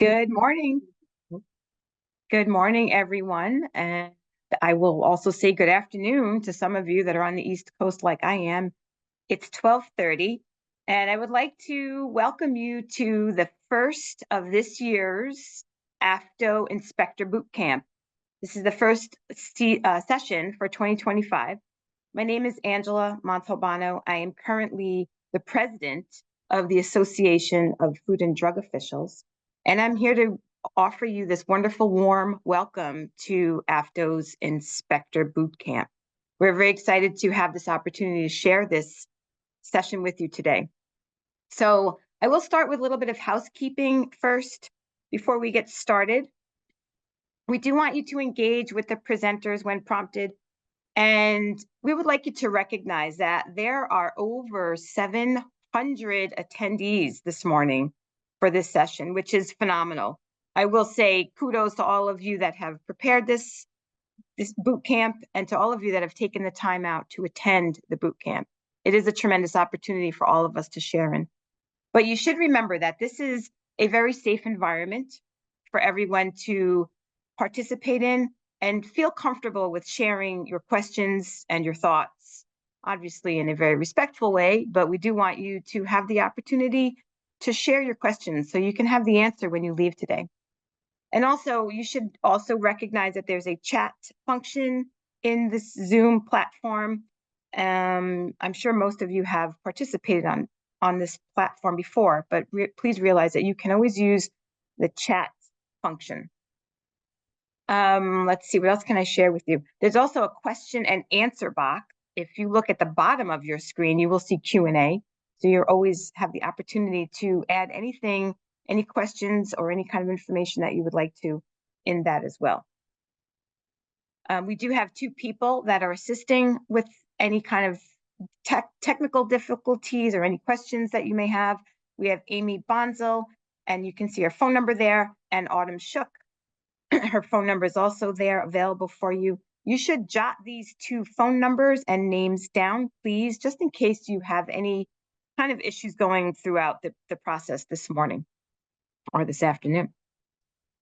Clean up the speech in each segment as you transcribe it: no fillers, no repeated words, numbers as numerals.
Good morning. Good morning, everyone. And I will also say good afternoon to some of you that are on the East Coast like I am. It's 12:30, and I would like to welcome you to the first of this year's AFDO Inspector Bootcamp. This is the first session for 2025. My name is Angela Montalbano. I am currently the president of the Association of Food and Drug Officials, and I'm here to offer you this wonderful, warm welcome to AFDO's Inspector Bootcamp. We're very excited to have this opportunity to share this session with you today. So I will start with a little bit of housekeeping first before we get started. We do want you to engage with the presenters when prompted. And we would like you to recognize that there are over 700 attendees this morning for this session, which is phenomenal. I will say kudos to all of you that have prepared this boot camp and to all of you that have taken the time out to attend the boot camp. It is a tremendous opportunity for all of us to share in. But you should remember that this is a very safe environment for everyone to participate in and feel comfortable with sharing your questions and your thoughts, obviously in a very respectful way, but we do want you to have the opportunity to share your questions so you can have the answer when you leave today. And also, you should also recognize that there's a chat function in this Zoom platform. I'm sure most of you have participated on this platform before, but please realize that you can always use the chat function. Let's see, what else can I share with you? There's also a question and answer box. If you look at the bottom of your screen, you will see Q&A. So you always have the opportunity to add anything, any questions or any kind of information that you would like to in that as well. We do have two people that are assisting with any kind of technical difficulties or any questions that you may have. We have Amy Bonzel, and you can see her phone number there, and Autumn Shook. Her phone number is also there available for you. You should jot these two phone numbers and names down, please, just in case you have any kind of issues going throughout the process this morning or this afternoon.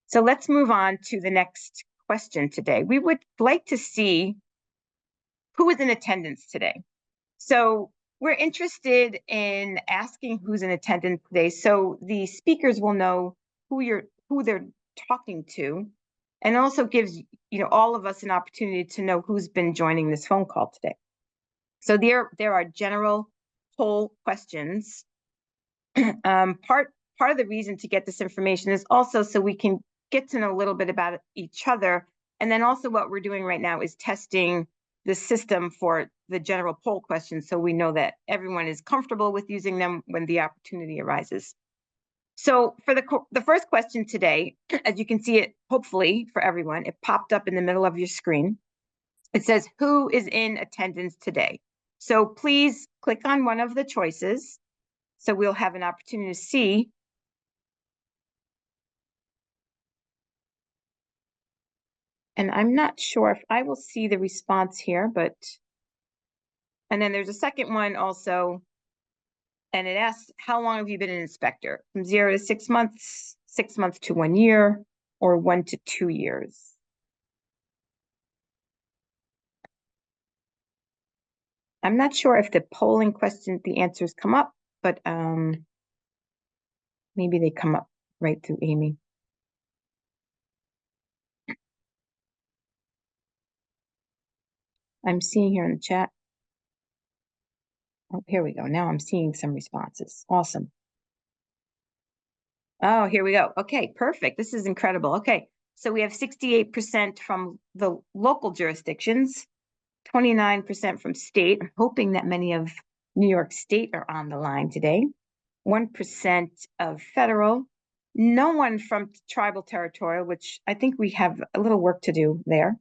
So let's move on to the next question today. We would like to see who is in attendance today. So we're interested in asking who's in attendance today, so the speakers will know who they're talking to, and also gives all of us an opportunity to know who's been joining this phone call today. So there are general poll questions. Part of the reason to get this information is also so we can get to know a little bit about each other. And then also what we're doing right now is testing the system for the general poll questions, so we know that everyone is comfortable with using them when the opportunity arises. So for the first question today, as you can see it, hopefully for everyone, it popped up in the middle of your screen. It says, who is in attendance today? So please click on one of the choices so we'll have an opportunity to see. And I'm not sure if I will see the response here, and then there's a second one also, and it asks, how long have you been an inspector? From 0 to 6 months, 6 months to 1 year, or 1 to 2 years? I'm not sure if the polling question, the answers come up, but maybe they come up right through Amy. I'm seeing here in the chat. Oh, here we go. Now I'm seeing some responses. Awesome. Oh, here we go. Okay, perfect. This is incredible. Okay, so we have 68% from the local jurisdictions, 29% from state. I'm hoping that many of New York State are on the line today. 1% of federal. No one from tribal territorial, which I think we have a little work to do there.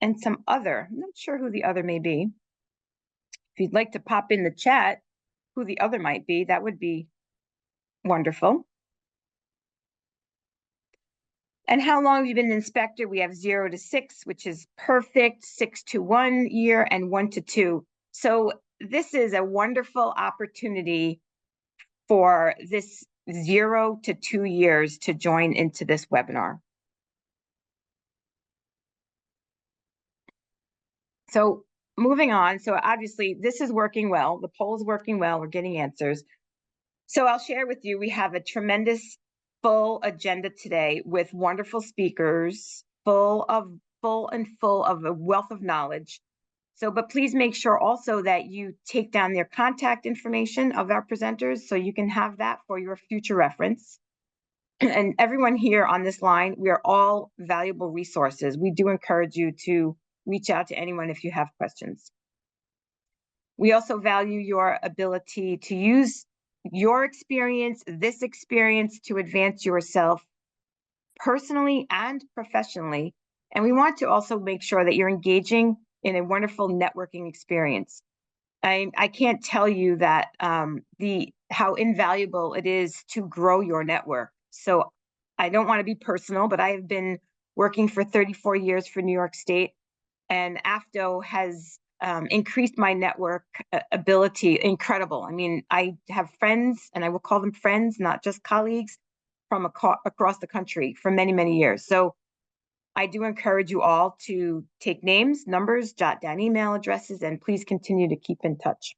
And some other. I'm not sure who the other may be. If you'd like to pop in the chat who the other might be, that would be wonderful. And how long have you been an inspector? We have 0 to 6, which is perfect, 6 to 1 year, and 1 to 2. So this is a wonderful opportunity for this 0 to 2 years to join into this webinar. So moving on, so obviously this is working well. The poll is working well. We're getting answers. So I'll share with you, we have a tremendous full agenda today with wonderful speakers, full of a wealth of knowledge. So, but please make sure also that you take down their contact information of our presenters so you can have that for your future reference. And everyone here on this line, we are all valuable resources. We do encourage you to reach out to anyone if you have questions. We also value your ability to use your experience, this experience, to advance yourself personally and professionally. And we want to also make sure that you're engaging in a wonderful networking experience. I can't tell you that how invaluable it is to grow your network. So I don't want to be personal, but I have been working for 34 years for New York State, and AFDO has increased my network ability incredible. I mean, I have friends, and I will call them friends, not just colleagues, from across the country for many, many years. So I do encourage you all to take names, numbers, jot down email addresses, and please continue to keep in touch.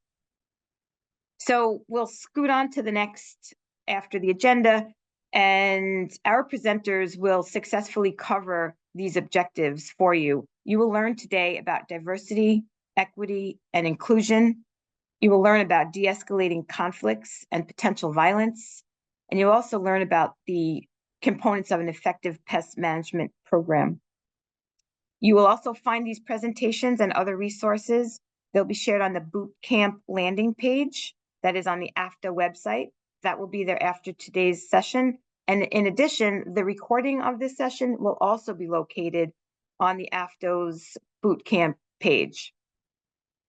So we'll scoot on to the next after the agenda, and our presenters will successfully cover these objectives for you. You will learn today about diversity, equity, and inclusion. You will learn about de-escalating conflicts and potential violence. And you'll also learn about the components of an effective pest management program. You will also find these presentations and other resources. They'll be shared on the Bootcamp landing page that is on the AFDO website. That will be there after today's session. And in addition, the recording of this session will also be located on the AFDO's Bootcamp page.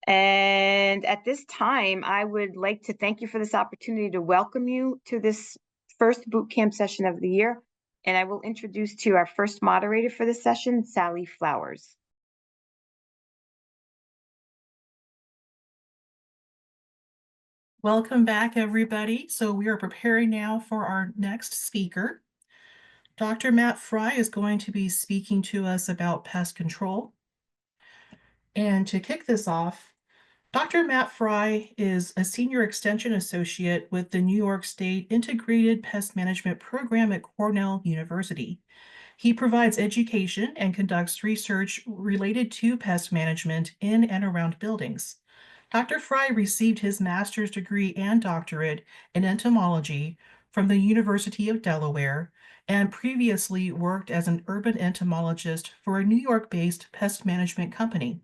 And at this time, I would like to thank you for this opportunity to welcome you to this first Bootcamp session of the year. And I will introduce to you our first moderator for this session, Sally Flowers. Welcome back, everybody. So we are preparing now for our next speaker. Dr. Matt Fry is going to be speaking to us about pest control. And to kick this off, Dr. Matt Fry is a senior extension associate with the New York State Integrated Pest Management Program at Cornell University. He provides education and conducts research related to pest management in and around buildings. Dr. Fry received his master's degree and doctorate in entomology from the University of Delaware and previously worked as an urban entomologist for a New York-based pest management company.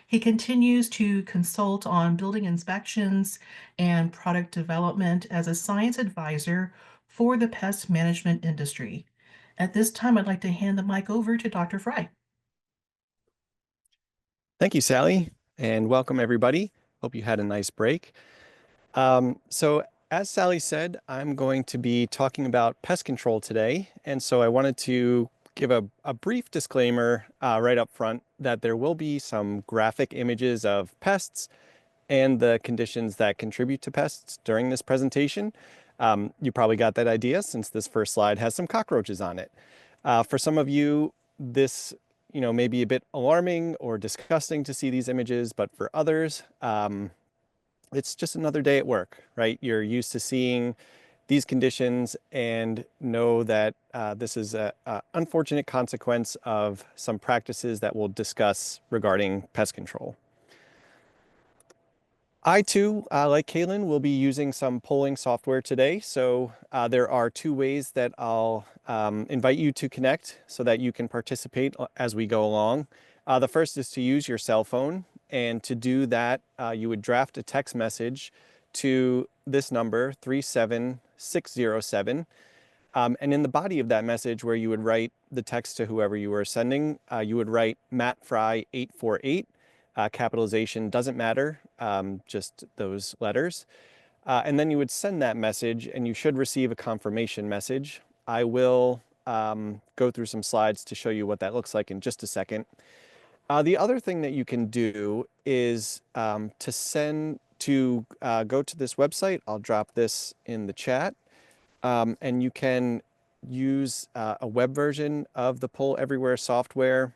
He continues to consult on building inspections and product development as a science advisor for the pest management industry. At this time, I'd like to hand the mic over to Dr. Fry. Thank you, Sally, and welcome everybody. Hope you had a nice break. So as Sally said, I'm going to be talking about pest control today. And so I wanted to give a brief disclaimer right up front that there will be some graphic images of pests and the conditions that contribute to pests during this presentation. You probably got that idea since this first slide has some cockroaches on it. For some of you, this may be a bit alarming or disgusting to see these images, but for others, it's just another day at work, right? You're used to seeing these conditions and know that this is an unfortunate consequence of some practices that we'll discuss regarding pest control. I too, like Kaylin, will be using some polling software today. So there are two ways that I'll invite you to connect so that you can participate as we go along. The first is to use your cell phone. And to do that, you would draft a text message to this number, 37607. And in the body of that message, where you would write the text to whoever you were sending, you would write Matt Fry 848. Capitalization doesn't matter, just those letters. And then you would send that message and you should receive a confirmation message. I will go through some slides to show you what that looks like in just a second. The other thing that you can do is to go to this website. I'll drop this in the chat. and you can use a web version of the Poll Everywhere software.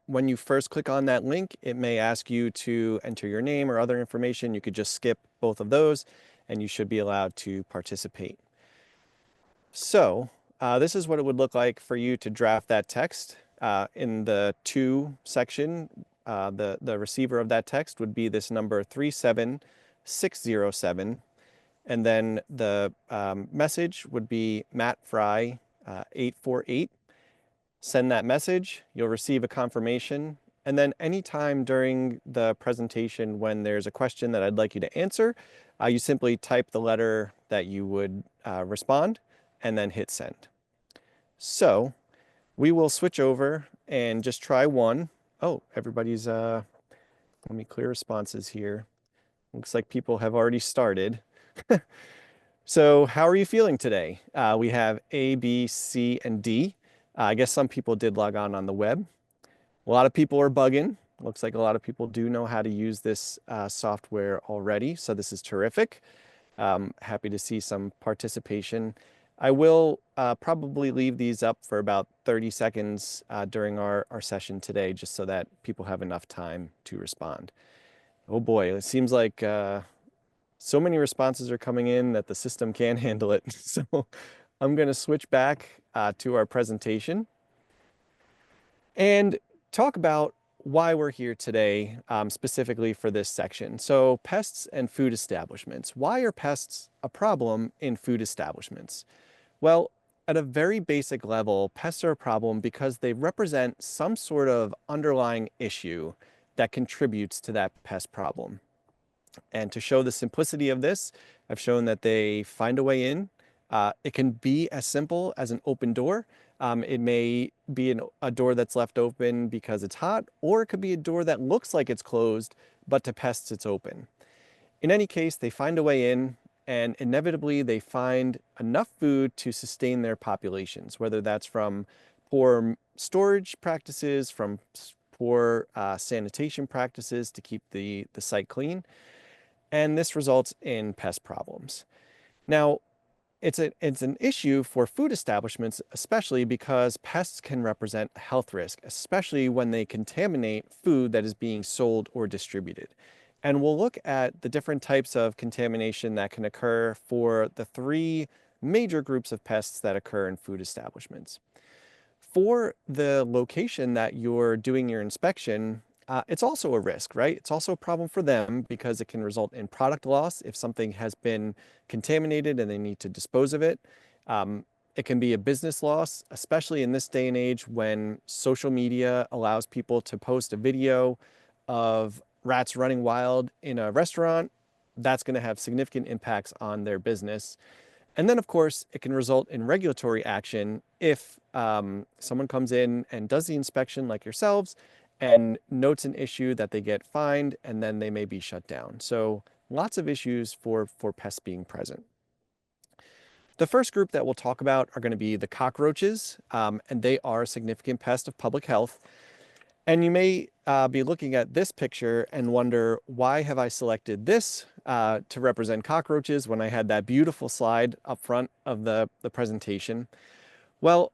When you first click on that link, it may ask you to enter your name or other information. You could just skip both of those and you should be allowed to participate. So this is what it would look like for you to draft that text. In the to section, the receiver of that text would be this number 37607. And then the message would be Matt Fry 848. Send that message, you'll receive a confirmation. And then anytime during the presentation when there's a question that I'd like you to answer, you simply type the letter that you would respond and then hit send. So we will switch over and just try one. Oh, everybody's, let me clear responses here. Looks like people have already started. So how are you feeling today? We have A, B, C, and D. I guess some people did log on the web. A lot of people are bugging. Looks like a lot of people do know how to use this software already. So this is terrific. Happy to see some participation. I will probably leave these up for about 30 seconds during our session today, just so that people have enough time to respond. Oh boy, it seems like so many responses are coming in that the system can't handle it. So I'm going to switch back to our presentation and talk about why we're here today, specifically for this section. So pests and food establishments. Why are pests a problem in food establishments? Well, at a very basic level, pests are a problem because they represent some sort of underlying issue that contributes to that pest problem. And to show the simplicity of this, I've shown that they find a way in. It can be as simple as an open door. It may be a door that's left open because it's hot, or it could be a door that looks like it's closed, but to pests it's open. In any case, they find a way in, and inevitably they find enough food to sustain their populations, whether that's from poor storage practices, from poor sanitation practices to keep the site clean. And this results in pest problems. Now, it's an issue for food establishments, especially because pests can represent a health risk, especially when they contaminate food that is being sold or distributed. And we'll look at the different types of contamination that can occur for the three major groups of pests that occur in food establishments. For the location that you're doing your inspection, it's also a risk, right? It's also a problem for them because it can result in product loss if something has been contaminated and they need to dispose of it. It can be a business loss, especially in this day and age when social media allows people to post a video of rats running wild in a restaurant. That's going to have significant impacts on their business. And then, of course, it can result in regulatory action if someone comes in and does the inspection like yourselves and notes an issue that they get fined, and then they may be shut down. So lots of issues for pests being present. The first group that we'll talk about are going to be the cockroaches, and they are a significant pest of public health. And you may be looking at this picture and wonder, why have I selected this to represent cockroaches when I had that beautiful slide up front of the presentation? Well,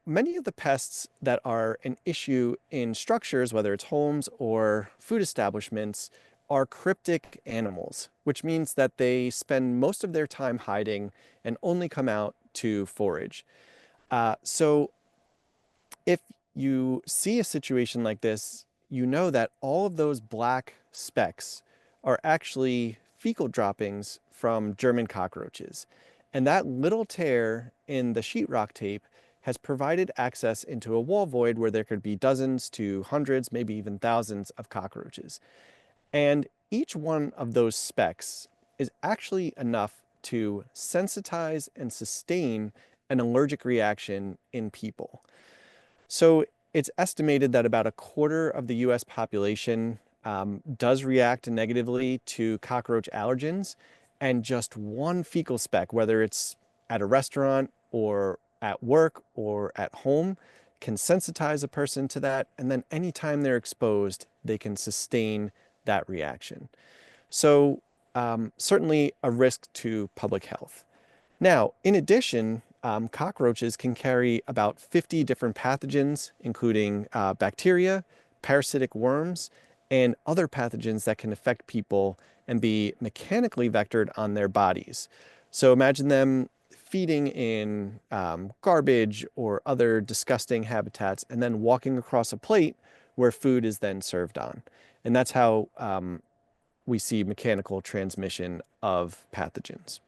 many of the pests that are an issue in structures, whether it's homes or food establishments, are cryptic animals, which means that they spend most of their time hiding and only come out to forage. So if you see a situation like this, you know that all of those black specks are actually fecal droppings from German cockroaches. And that little tear in the sheetrock tape has provided access into a wall void where there could be dozens to hundreds, maybe even thousands of cockroaches. And each one of those specks is actually enough to sensitize and sustain an allergic reaction in people. So it's estimated that about a quarter of the US population does react negatively to cockroach allergens, and just one fecal speck, whether it's at a restaurant or at work or at home, can sensitize a person to that, and then anytime they're exposed, they can sustain that reaction. So certainly a risk to public health. Now, in addition, cockroaches can carry about 50 different pathogens, including bacteria, parasitic worms, and other pathogens that can affect people and be mechanically vectored on their bodies. So imagine them feeding in garbage or other disgusting habitats and then walking across a plate where food is then served on. And that's how we see mechanical transmission of pathogens.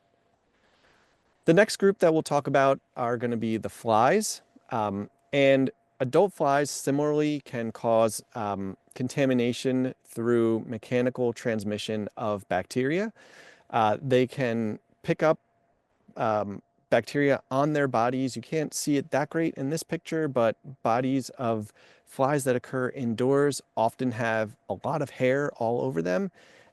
The next group that we'll talk about are going to be the flies. And adult flies similarly can cause contamination through mechanical transmission of bacteria. They can pick up bacteria on their bodies. You can't see it that great in this picture, but bodies of flies that occur indoors often have a lot of hair all over them.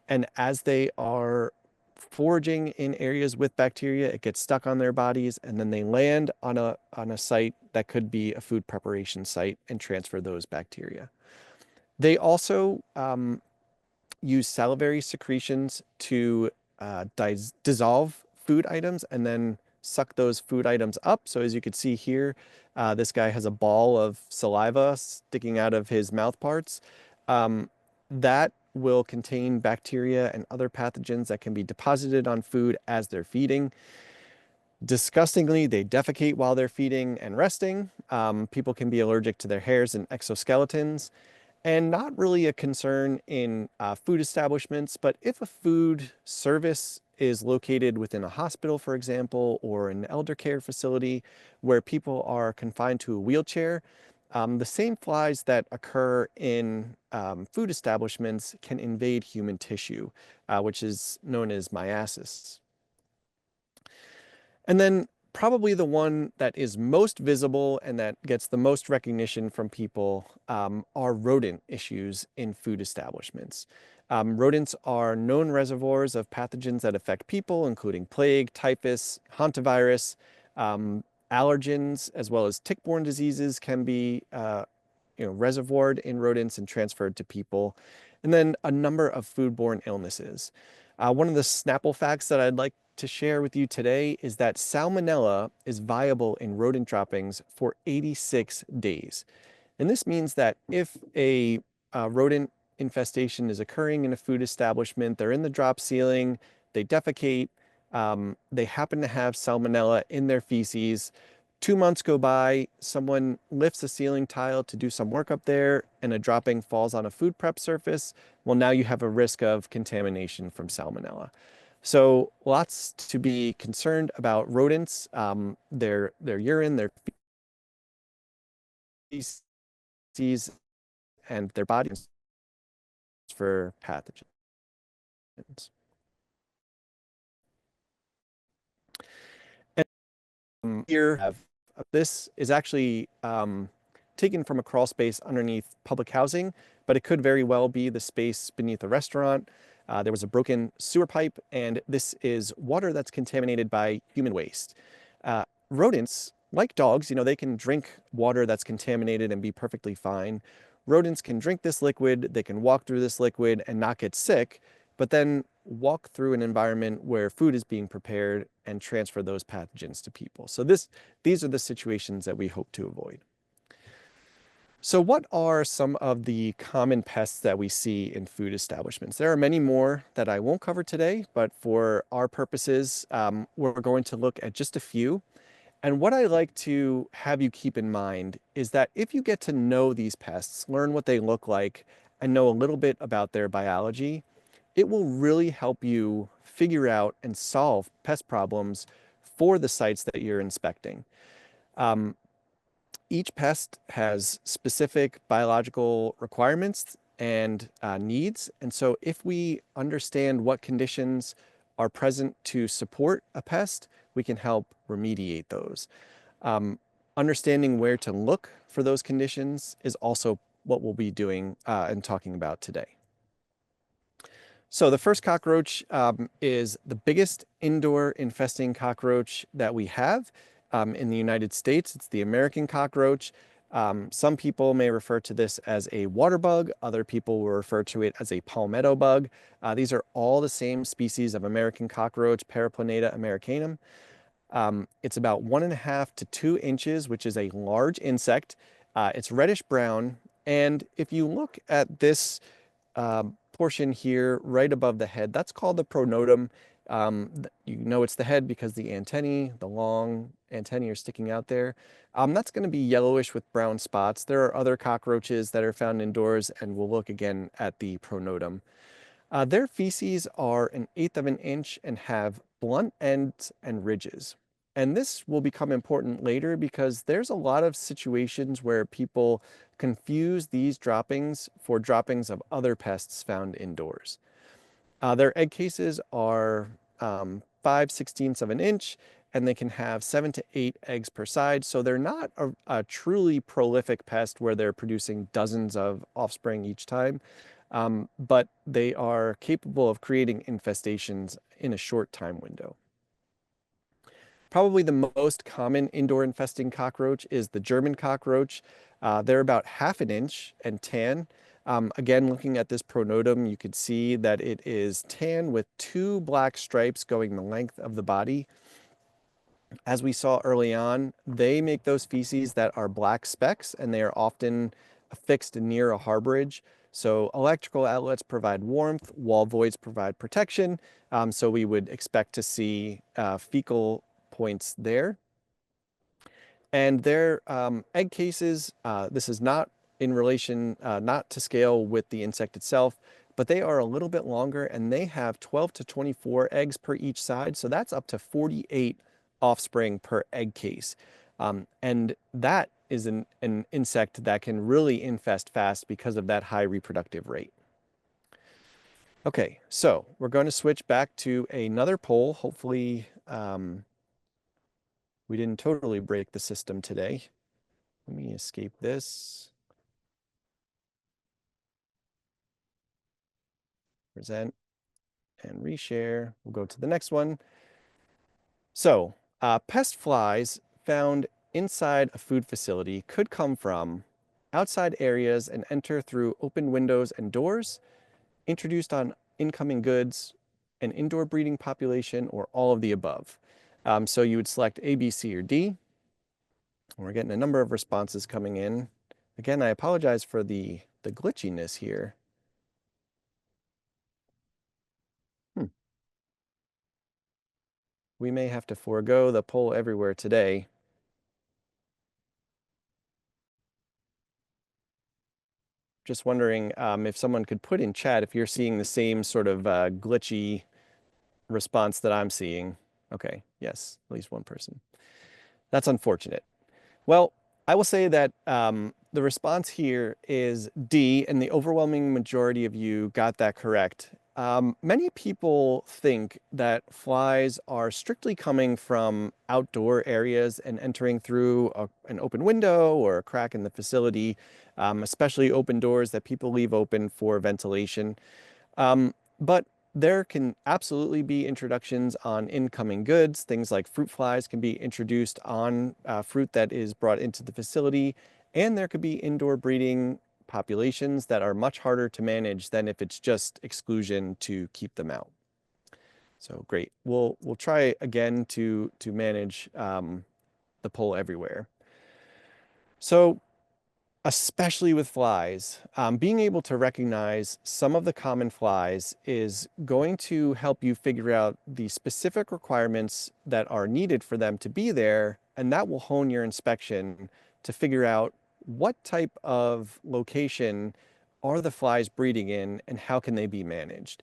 And as they are foraging in areas with bacteria, it gets stuck on their bodies, and then they land on a site that could be a food preparation site and transfer those bacteria. They also use salivary secretions to dissolve food items and then suck those food items up. So as you can see here, this guy has a ball of saliva sticking out of his mouth parts. That will contain bacteria and other pathogens that can be deposited on food as they're feeding. Disgustingly, they defecate while they're feeding and resting. People can be allergic to their hairs and exoskeletons. And not really a concern in food establishments, but if a food service is located within a hospital, for example, or an elder care facility where people are confined to a wheelchair, the same flies that occur in food establishments can invade human tissue, which is known as myiasis. And then probably the one that is most visible and that gets the most recognition from people are rodent issues in food establishments. Rodents are known reservoirs of pathogens that affect people, including plague, typhus, hantavirus, allergens, as well as tick-borne diseases can be reservoired in rodents and transferred to people. And then a number of foodborne illnesses. One of the Snapple facts that I'd like to share with you today is that salmonella is viable in rodent droppings for 86 days. And this means that if a rodent infestation is occurring in a food establishment, they're in the drop ceiling, they defecate, they happen to have salmonella in their feces. 2 months go by, someone lifts a ceiling tile to do some work up there, and a dropping falls on a food prep surface. Well, now you have a risk of contamination from salmonella. So lots to be concerned about rodents, their urine, their feces, and their bodies for pathogens. And here, this is actually taken from a crawl space underneath public housing, but it could very well be the space beneath a restaurant. There was a broken sewer pipe, and this is water that's contaminated by human waste. Rodents, like dogs, they can drink water that's contaminated and be perfectly fine. Rodents can drink this liquid, they can walk through this liquid and not get sick, but then walk through an environment where food is being prepared and transfer those pathogens to people. So these are the situations that we hope to avoid. So what are some of the common pests that we see in food establishments? There are many more that I won't cover today, but for our purposes, we're going to look at just a few. And what I like to have you keep in mind is that if you get to know these pests, learn what they look like, and know a little bit about their biology, it will really help you figure out and solve pest problems for the sites that you're inspecting. Each pest has specific biological requirements and needs. And so if we understand what conditions are present to support a pest, we can help remediate those. Understanding where to look for those conditions is also what we'll be doing and talking about today. So the first cockroach is the biggest indoor infesting cockroach that we have in the United States. It's the American cockroach. Some people may refer to this as a water bug. Other people will refer to it as a palmetto bug. These are all the same species of American cockroach, Paraplaneta americanum. It's about 1.5 to 2 inches, which is a large insect. It's reddish brown. And if you look at this portion here right above the head, that's called the pronotum. You know it's the head because the antennae, the long antennae are sticking out there. That's going to be yellowish with brown spots. There are other cockroaches that are found indoors, and we'll look again at the pronotum. Their feces are 1/8 of an inch and have blunt ends and ridges. And this will become important later because there's a lot of situations where people confuse these droppings for droppings of other pests found indoors. Their egg cases are 5/16 of an inch, and they can have 7 to 8 eggs per side. So they're not a truly prolific pest where they're producing dozens of offspring each time, but they are capable of creating infestations in a short time window. Probably the most common indoor infesting cockroach is the German cockroach. They're about 1/2 an inch and tan. Again, looking at this pronotum, you could see that it is tan with 2 black stripes going the length of the body. As we saw early on, they make those feces that are black specks, and they are often affixed near a harborage. So electrical outlets provide warmth, wall voids provide protection. So we would expect to see fecal points there. And their egg cases, this is not in relation, not to scale with the insect itself, but they are a little bit longer, and they have 12 to 24 eggs per each side. So that's up to 48 offspring per egg case. And that is an insect that can really infest fast because of that high reproductive rate. Okay, so we're going to switch back to another poll. Hopefully, we didn't totally break the system today. Let me escape this. Present and reshare. We'll go to the next one. So, pest flies found inside a food facility could come from outside areas and enter through open windows and doors, introduced on incoming goods, an indoor breeding population, or all of the above. So you would select A, B, C, or D. We're getting a number of responses coming in. Again, I apologize for the glitchiness here. We may have to forego the poll everywhere today. Just wondering if someone could put in chat if you're seeing the same sort of glitchy response that I'm seeing. Okay, yes, at least one person. That's unfortunate. Well, I will say that the response here is D, and the overwhelming majority of you got that correct. Many people think that flies are strictly coming from outdoor areas and entering through an open window or a crack in the facility, especially open doors that people leave open for ventilation. But there can absolutely be introductions on incoming goods. Things like fruit flies can be introduced on fruit that is brought into the facility. And there could be indoor breeding populations that are much harder to manage than if it's just exclusion to keep them out. So great. We'll try again to manage the poll everywhere. So especially with flies, being able to recognize some of the common flies is going to help you figure out the specific requirements that are needed for them to be there, and that will hone your inspection to figure out what type of location are the flies breeding in and how can they be managed.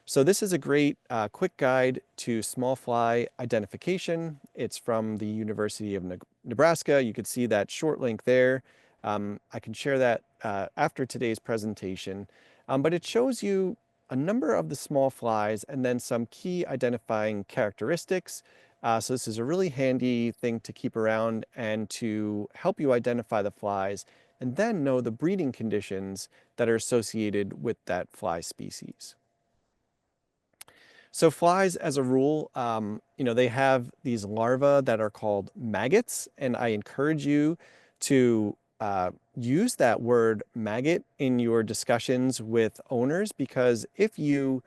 So this is a great quick guide to small fly identification. It's from the University of Nebraska. You could see that short link there. I can share that after today's presentation, but it shows you a number of the small flies and then some key identifying characteristics. So this is a really handy thing to keep around and to help you identify the flies and then know the breeding conditions that are associated with that fly species. So flies, as a rule, they have these larvae that are called maggots, and I encourage you to use that word maggot in your discussions with owners, because if you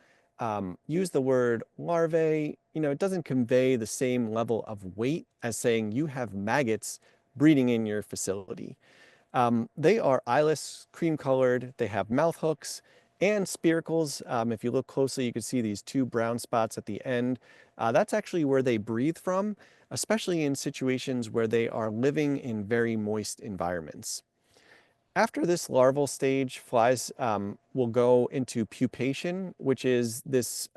use the word larvae, it doesn't convey the same level of weight as saying you have maggots breeding in your facility. They are eyeless, cream-colored. They have mouth hooks and spiracles. If you look closely, you can see these two brown spots at the end. That's actually where they breathe from, especially in situations where they are living in very moist environments. After this larval stage, flies will go into pupation, which is this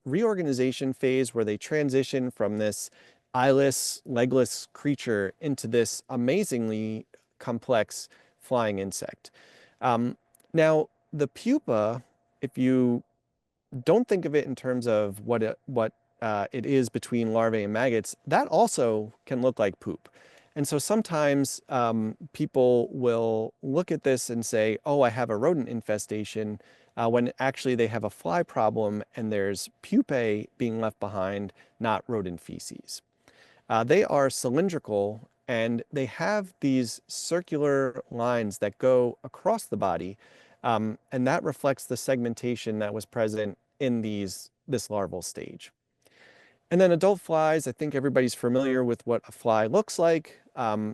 reorganization phase where they transition from this eyeless, legless creature into this amazingly complex flying insect. Now, the pupa, if you don't think of it in terms of what it is between larvae and maggots, that also can look like poop. And so sometimes people will look at this and say, oh, I have a rodent infestation, when actually they have a fly problem and there's pupae being left behind, not rodent feces. They are cylindrical and they have these circular lines that go across the body, and that reflects the segmentation that was present in this larval stage. And then adult flies, I think everybody's familiar with what a fly looks like.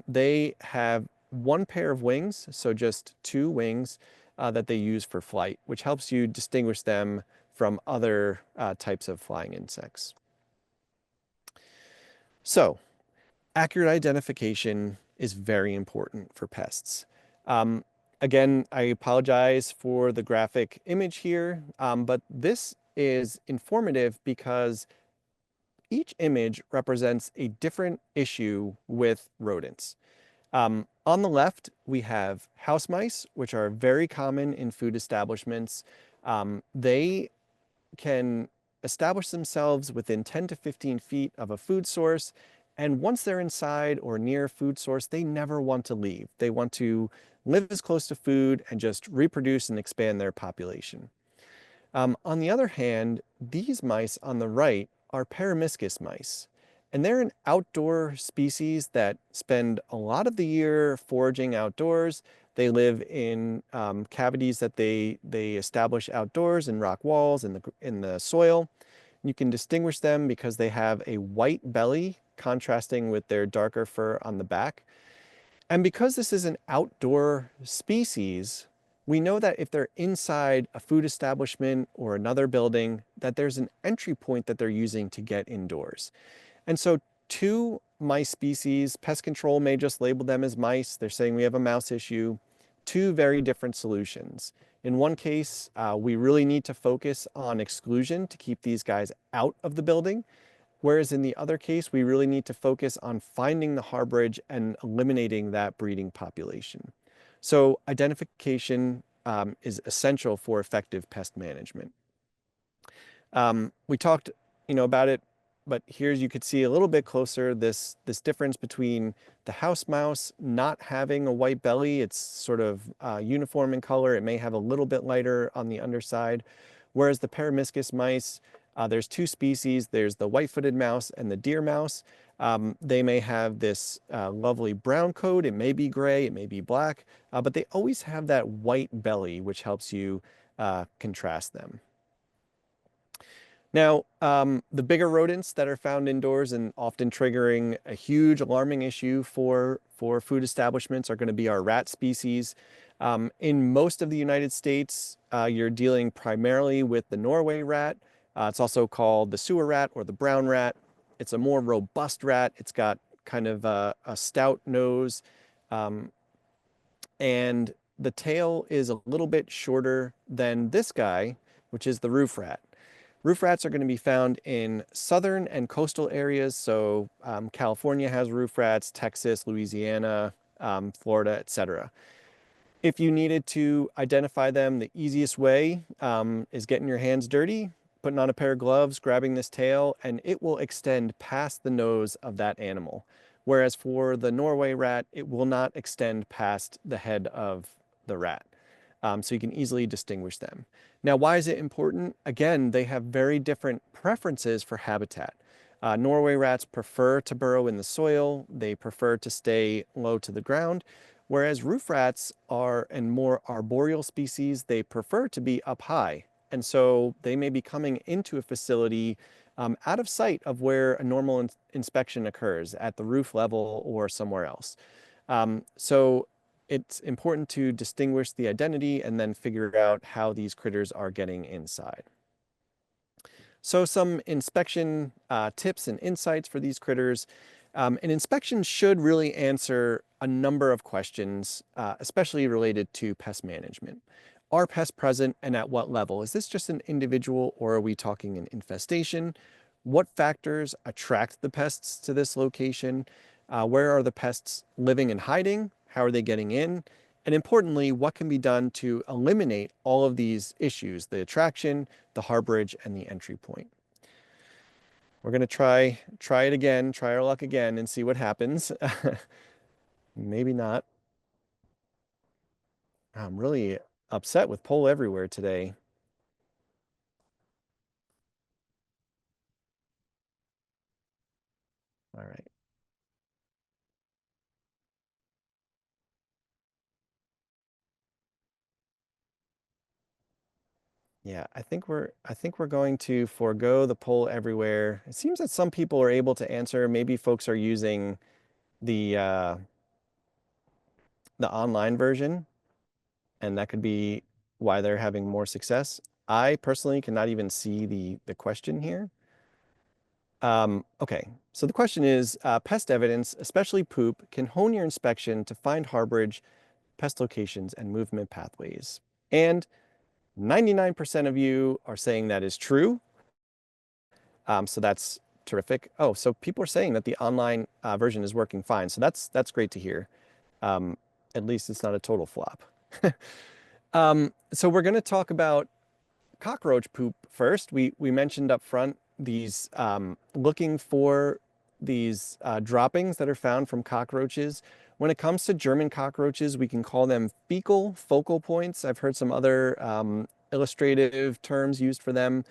They have one pair of wings, so just two wings that they use for flight, which helps you distinguish them from other types of flying insects. So, accurate identification is very important for pests. Um, Again, I apologize for the graphic image here, but this is informative because each image represents a different issue with rodents. On the left, we have house mice, which are very common in food establishments. They can establish themselves within 10 to 15 feet of a food source. And once they're inside or near a food source, they never want to leave. They want to live as close to food and just reproduce and expand their population. On the other hand, these mice on the right are peromyscus mice. And they're an outdoor species that spend a lot of the year foraging outdoors. They live in cavities that they establish outdoors in rock walls, in the soil. You can distinguish them because they have a white belly contrasting with their darker fur on the back. And because this is an outdoor species, we know that if they're inside a food establishment or another building, that there's an entry point that they're using to get indoors. And so two mice species, pest control may just label them as mice. They're saying we have a mouse issue. Two very different solutions. In one case, we really need to focus on exclusion to keep these guys out of the building. Whereas in the other case, we really need to focus on finding the harborage and eliminating that breeding population. So identification is essential for effective pest management. We talked, about it, but here you could see a little bit closer this difference between the house mouse not having a white belly. It's sort of uniform in color. It may have a little bit lighter on the underside, whereas the peromyscus mice, there's two species. There's the white-footed mouse and the deer mouse. They may have this lovely brown coat. It may be gray, it may be black, but they always have that white belly, which helps you contrast them. Now, the bigger rodents that are found indoors and often triggering a huge alarming issue for food establishments are going to be our rat species. In most of the United States, you're dealing primarily with the Norway rat. It's also called the sewer rat or the brown rat. It's a more robust rat. It's got kind of a stout nose, and the tail is a little bit shorter than this guy, which is the roof rat. Roof rats are going to be found in southern and coastal areas. So California has roof rats, Texas, Louisiana, Florida, etc. If you needed to identify them, the easiest way is getting your hands dirty, putting on a pair of gloves, grabbing this tail, and it will extend past the nose of that animal. Whereas for the Norway rat, it will not extend past the head of the rat. So you can easily distinguish them. Now, why is it important? Again, they have very different preferences for habitat. Norway rats prefer to burrow in the soil. They prefer to stay low to the ground. Whereas roof rats are a more arboreal species. They prefer to be up high And so they may be coming into a facility out of sight of where a normal inspection occurs, at the roof level or somewhere else. So it's important to distinguish the identity and then figure out how these critters are getting inside. So some inspection tips and insights for these critters. An inspection should really answer a number of questions, especially related to pest management. Are pests present and at what level? Is this just an individual or are we talking an infestation? What factors attract the pests to this location? Where are the pests living and hiding? How are they getting in? And importantly, what can be done to eliminate all of these issues, the attraction, the harborage, and the entry point? We're going to try it again, try our luck again and see what happens. Maybe not. I'm really upset with poll everywhere today. All right. Yeah, I think we're going to forego the poll everywhere. It seems that some people are able to answer. Maybe folks are using the online version, and that could be why they're having more success. I personally cannot even see the question here. Okay, so the question is, pest evidence, especially poop, can hone your inspection to find harborage, pest locations, and movement pathways. And 99% of you are saying that is true. So that's terrific. Oh, so people are saying that the online version is working fine. So that's great to hear. At least it's not a total flop. So we're going to talk about cockroach poop first. We mentioned up front these looking for these droppings that are found from cockroaches. When it comes to German cockroaches, we can call them fecal focal points. I've heard some other illustrative terms used for them.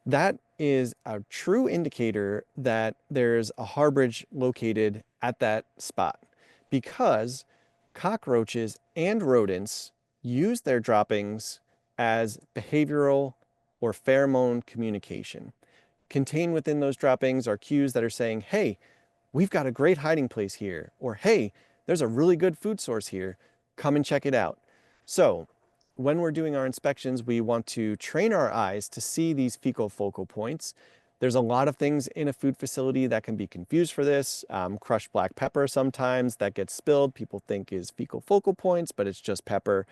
That is a true indicator that there's a harborage located at that spot, because cockroaches and rodents use their droppings as behavioral or pheromone communication. Contained within those droppings are cues that are saying, hey, we've got a great hiding place here, or hey, there's a really good food source here. Come and check it out. So when we're doing our inspections, we want to train our eyes to see these fecal focal points. There's a lot of things in a food facility that can be confused for this. Crushed black pepper sometimes that gets spilled, people think is fecal focal points, but it's just pepper.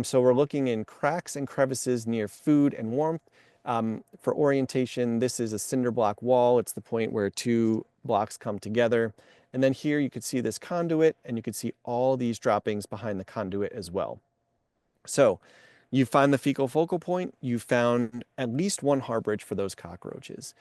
So we're looking in cracks and crevices near food and warmth. For orientation, this is a cinder block wall. It's the point where two blocks come together. And then here you could see this conduit, and you could see all these droppings behind the conduit as well. So you find the fecal focal point, you found at least one harborage for those cockroaches.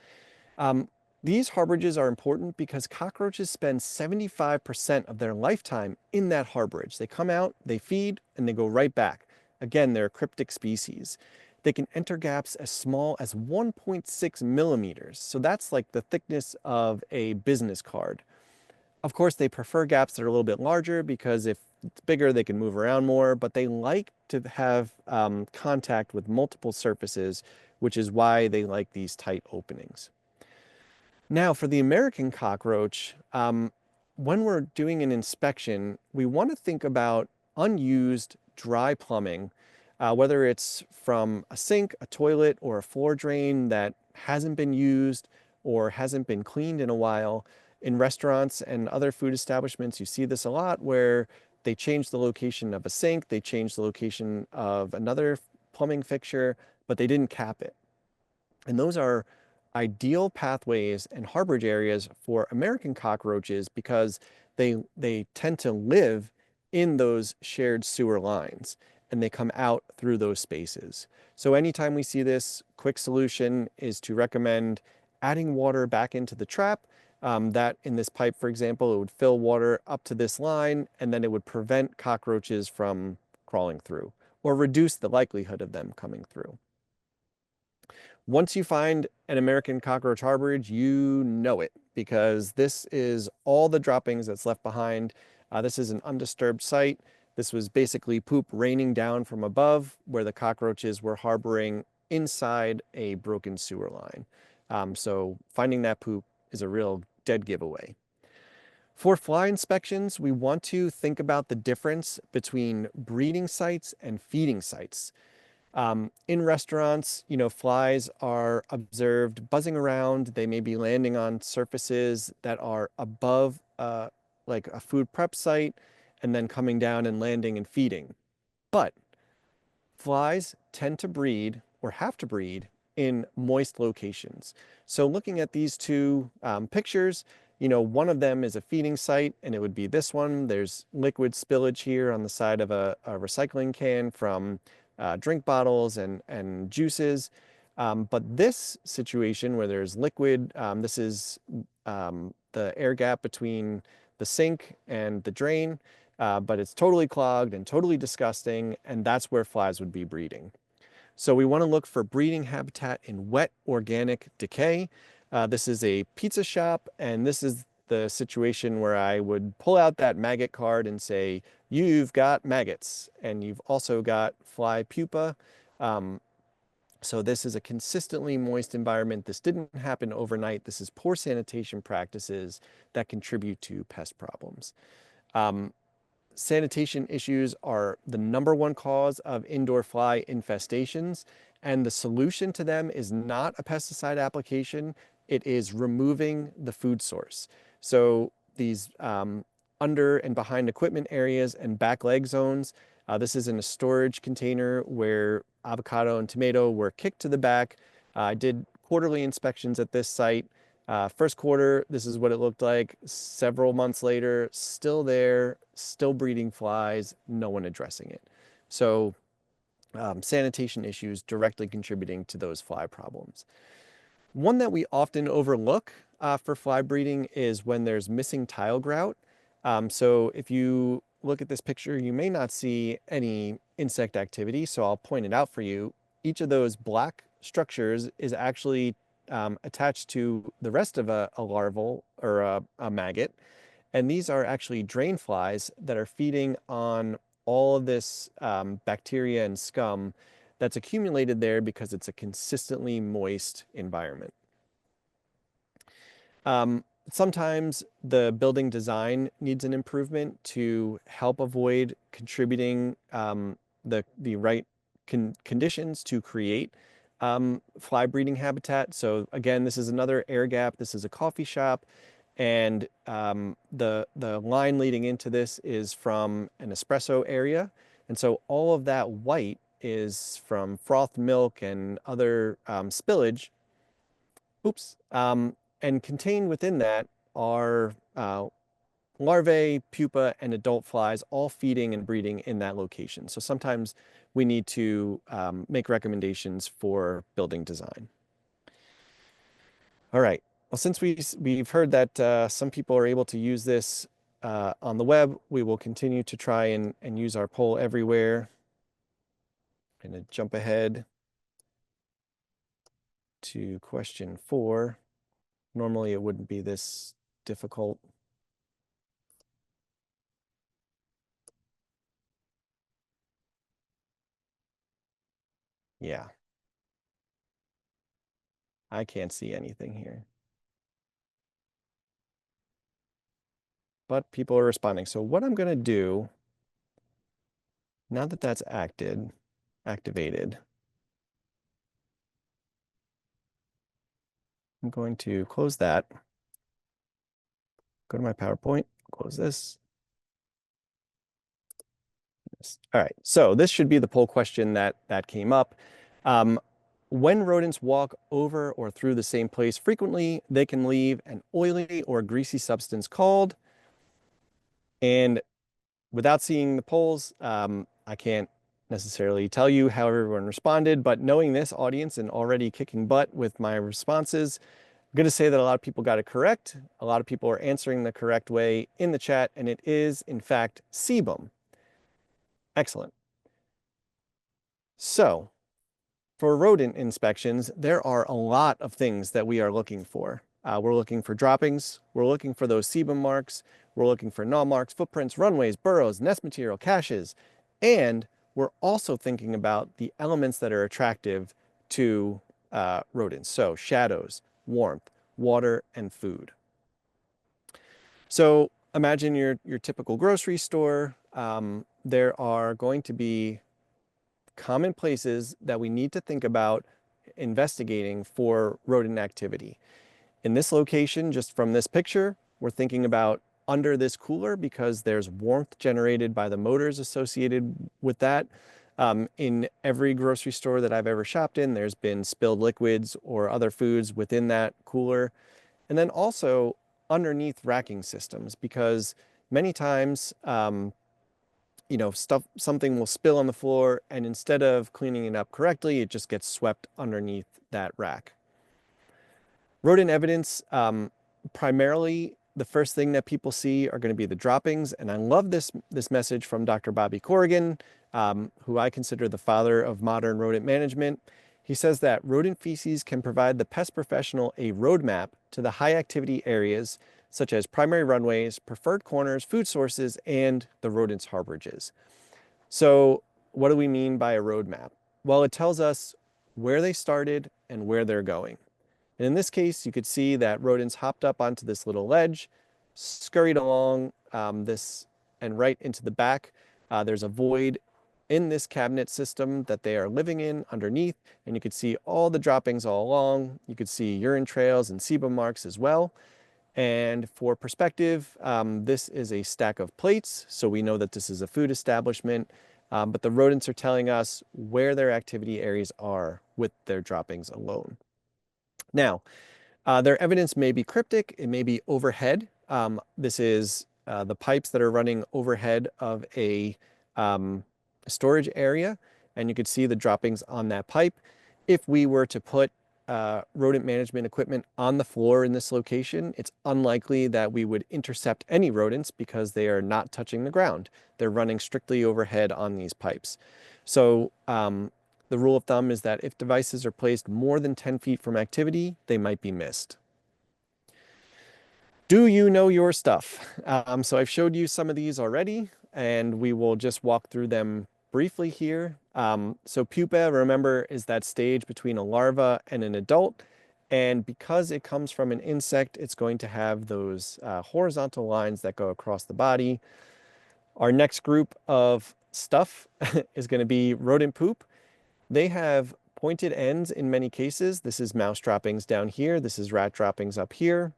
These harborages are important because cockroaches spend 75% of their lifetime in that harborage. They come out, they feed, and they go right back. Again, they're a cryptic species. They can enter gaps as small as 1.6 millimeters. So that's like the thickness of a business card. Of course, they prefer gaps that are a little bit larger because if it's bigger, they can move around more, but they like to have contact with multiple surfaces, which is why they like these tight openings. Now, for the American cockroach, when we're doing an inspection, we want to think about unused dry plumbing, whether it's from a sink, a toilet, or a floor drain that hasn't been used or hasn't been cleaned in a while. In restaurants and other food establishments, you see this a lot where they change the location of a sink, they change the location of another plumbing fixture, but they didn't cap it. And those are ideal pathways and harborage areas for American cockroaches because they tend to live in those shared sewer lines and they come out through those spaces. So anytime we see this, quick solution is to recommend adding water back into the trap. That in this pipe, for example, it would fill water up to this line and then it would prevent cockroaches from crawling through or reduce the likelihood of them coming through. Once you find an American cockroach harborage, you know it because this is all the droppings that's left behind. This is an undisturbed site. This was basically poop raining down from above where the cockroaches were harboring inside a broken sewer line. So finding that poop is a real dead giveaway. For fly inspections, we want to think about the difference between breeding sites and feeding sites. In restaurants, flies are observed buzzing around. They may be landing on surfaces that are above like a food prep site and then coming down and landing and feeding. But flies tend to breed or have to breed in moist locations. So looking at these two pictures, one of them is a feeding site, and it would be this one. There's liquid spillage here on the side of a recycling can from drink bottles and juices. But this situation where there's liquid, this is the air gap between the sink and the drain, but it's totally clogged and totally disgusting, and that's where flies would be breeding. So we want to look for breeding habitat in wet organic decay. This is a pizza shop, and this is the situation where I would pull out that maggot card and say, you've got maggots, and you've also got fly pupa. So this is a consistently moist environment. This didn't happen overnight. This is poor sanitation practices that contribute to pest problems. Sanitation issues are the #1 cause of indoor fly infestations, and the solution to them is not a pesticide application. It is removing the food source. So these under and behind equipment areas and back leg zones, this is in a storage container where avocado and tomato were kicked to the back. I did quarterly inspections at this site. First quarter, this is what it looked like. Several months later, still there, still breeding flies, no one addressing it. So sanitation issues directly contributing to those fly problems. One that we often overlook for fly breeding is when there's missing tile grout. So if you look at this picture, you may not see any insect activity, so I'll point it out for you. Each of those black structures is actually attached to the rest of a larval or a maggot. And these are actually drain flies that are feeding on all of this bacteria and scum that's accumulated there because it's a consistently moist environment. Sometimes the building design needs an improvement to help avoid contributing the right conditions to create fly breeding habitat. So again, this is another air gap. This is a coffee shop, and the line leading into this is from an espresso area, and so all of that white is from frothed milk and other spillage. Oops. And contained within that are larvae, pupa, and adult flies all feeding and breeding in that location. So sometimes we need to make recommendations for building design. All right. Well, since we've heard that some people are able to use this on the web, we will continue to try and use our poll everywhere. I'm going to jump ahead to question 4. Normally it wouldn't be this difficult. Yeah. I can't see anything here. But people are responding. So what I'm going to do, now that that's activated, I'm going to close that. Go to my PowerPoint, close this. All right, so this should be the poll question that came up. When rodents walk over or through the same place frequently, they can leave an oily or greasy substance called, and without seeing the polls, I can't necessarily tell you how everyone responded, but knowing this audience and already kicking butt with my responses, I'm going to say that a lot of people got it correct. A lot of people are answering the correct way in the chat, and it is, in fact, sebum. Excellent. So, for rodent inspections, there are a lot of things that we are looking for. We're looking for droppings, we're looking for those sebum marks, we're looking for gnaw marks, footprints, runways, burrows, nest material, caches, and we're also thinking about the elements that are attractive to rodents. So shadows, warmth, water, and food. So imagine your typical grocery store. There are going to be common places that we need to think about investigating for rodent activity. In this location, just from this picture, we're thinking about under this cooler because there's warmth generated by the motors associated with that. In every grocery store that I've ever shopped in, there's been spilled liquids or other foods within that cooler. And then also underneath racking systems, because many times, something will spill on the floor, and instead of cleaning it up correctly, it just gets swept underneath that rack. Rodent evidence, primarily the first thing that people see are going to be the droppings. And I love this message from Dr. Bobby Corrigan, who I consider the father of modern rodent management. He says that rodent feces can provide the pest professional a roadmap to the high activity areas, such as primary runways, preferred corners, food sources, and the rodents' harborages. So what do we mean by a roadmap? Well, it tells us where they started and where they're going. And in this case, you could see that rodents hopped up onto this little ledge, scurried along this and right into the back. There's a void in this cabinet system that they are living in underneath, and you could see all the droppings all along. You could see urine trails and sebum marks as well. And for perspective, this is a stack of plates, so we know that this is a food establishment, but the rodents are telling us where their activity areas are with their droppings alone. Now, their evidence may be cryptic, it may be overhead. This is the pipes that are running overhead of a storage area, and you could see the droppings on that pipe. If we were to put rodent management equipment on the floor in this location, it's unlikely that we would intercept any rodents because they are not touching the ground. They're running strictly overhead on these pipes. So the rule of thumb is that if devices are placed more than 10 feet from activity, they might be missed. Do you know your stuff? So I've showed you some of these already, and we will just walk through them briefly here. So pupa, remember, is that stage between a larva and an adult. And because it comes from an insect, it's going to have those horizontal lines that go across the body. Our next group of stuff is going to be rodent poop. They have pointed ends in many cases. This is mouse droppings down here. This is rat droppings up here.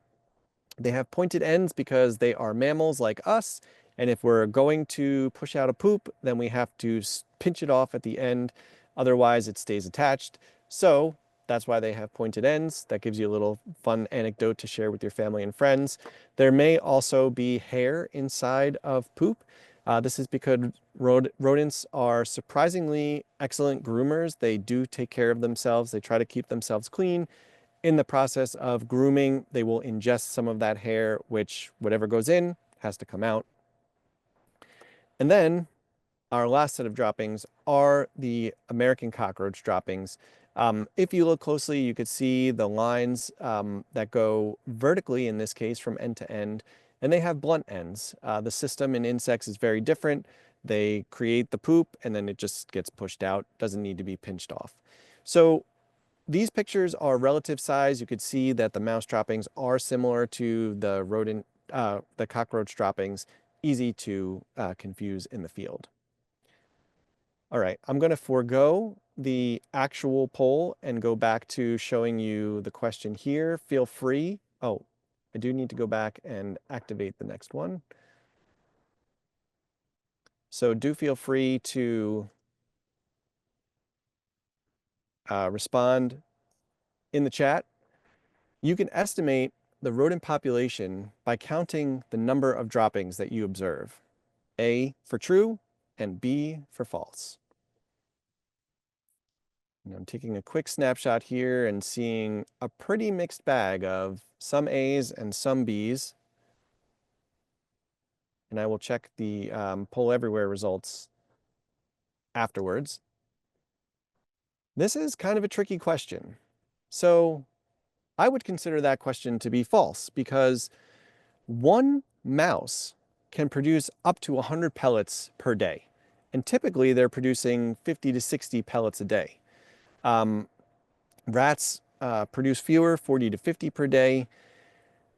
They have pointed ends because they are mammals like us. And if we're going to push out a poop, then we have to pinch it off at the end. Otherwise, it stays attached. So that's why they have pointed ends. That gives you a little fun anecdote to share with your family and friends. There may also be hair inside of poop. This is because rodents are surprisingly excellent groomers. They do take care of themselves. They try to keep themselves clean. In the process of grooming, they will ingest some of that hair, which whatever goes in has to come out. And then our last set of droppings are the American cockroach droppings. If you look closely, you could see the lines that go vertically, in this case, from end to end, and they have blunt ends. The system in insects is very different. They create the poop, and then it just gets pushed out. Doesn't need to be pinched off. So these pictures are relative size. You could see that the mouse droppings are similar to the cockroach droppings, easy to confuse in the field. All right, I'm going to forego the actual poll and go back to showing you the question here. Feel free. Oh, I do need to go back and activate the next one. So do feel free to respond in the chat. You can estimate the rodent population by counting the number of droppings that you observe. A for true and B for false. And I'm taking a quick snapshot here and seeing a pretty mixed bag of some A's and some B's. And I will check the poll everywhere results afterwards. This is kind of a tricky question. So I would consider that question to be false because one mouse can produce up to 100 pellets per day. And typically they're producing 50 to 60 pellets a day. Rats produce fewer, 40 to 50 per day.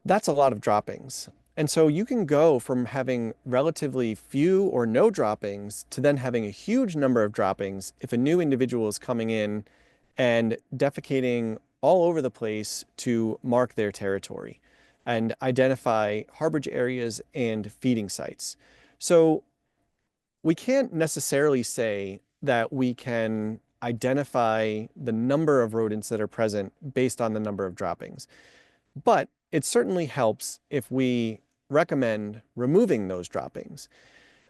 That's a lot of droppings. And so you can go from having relatively few or no droppings to then having a huge number of droppings if a new individual is coming in and defecating all over the place to mark their territory and identify harborage areas and feeding sites. So we can't necessarily say that we can identify the number of rodents that are present based on the number of droppings. But it certainly helps if we recommend removing those droppings.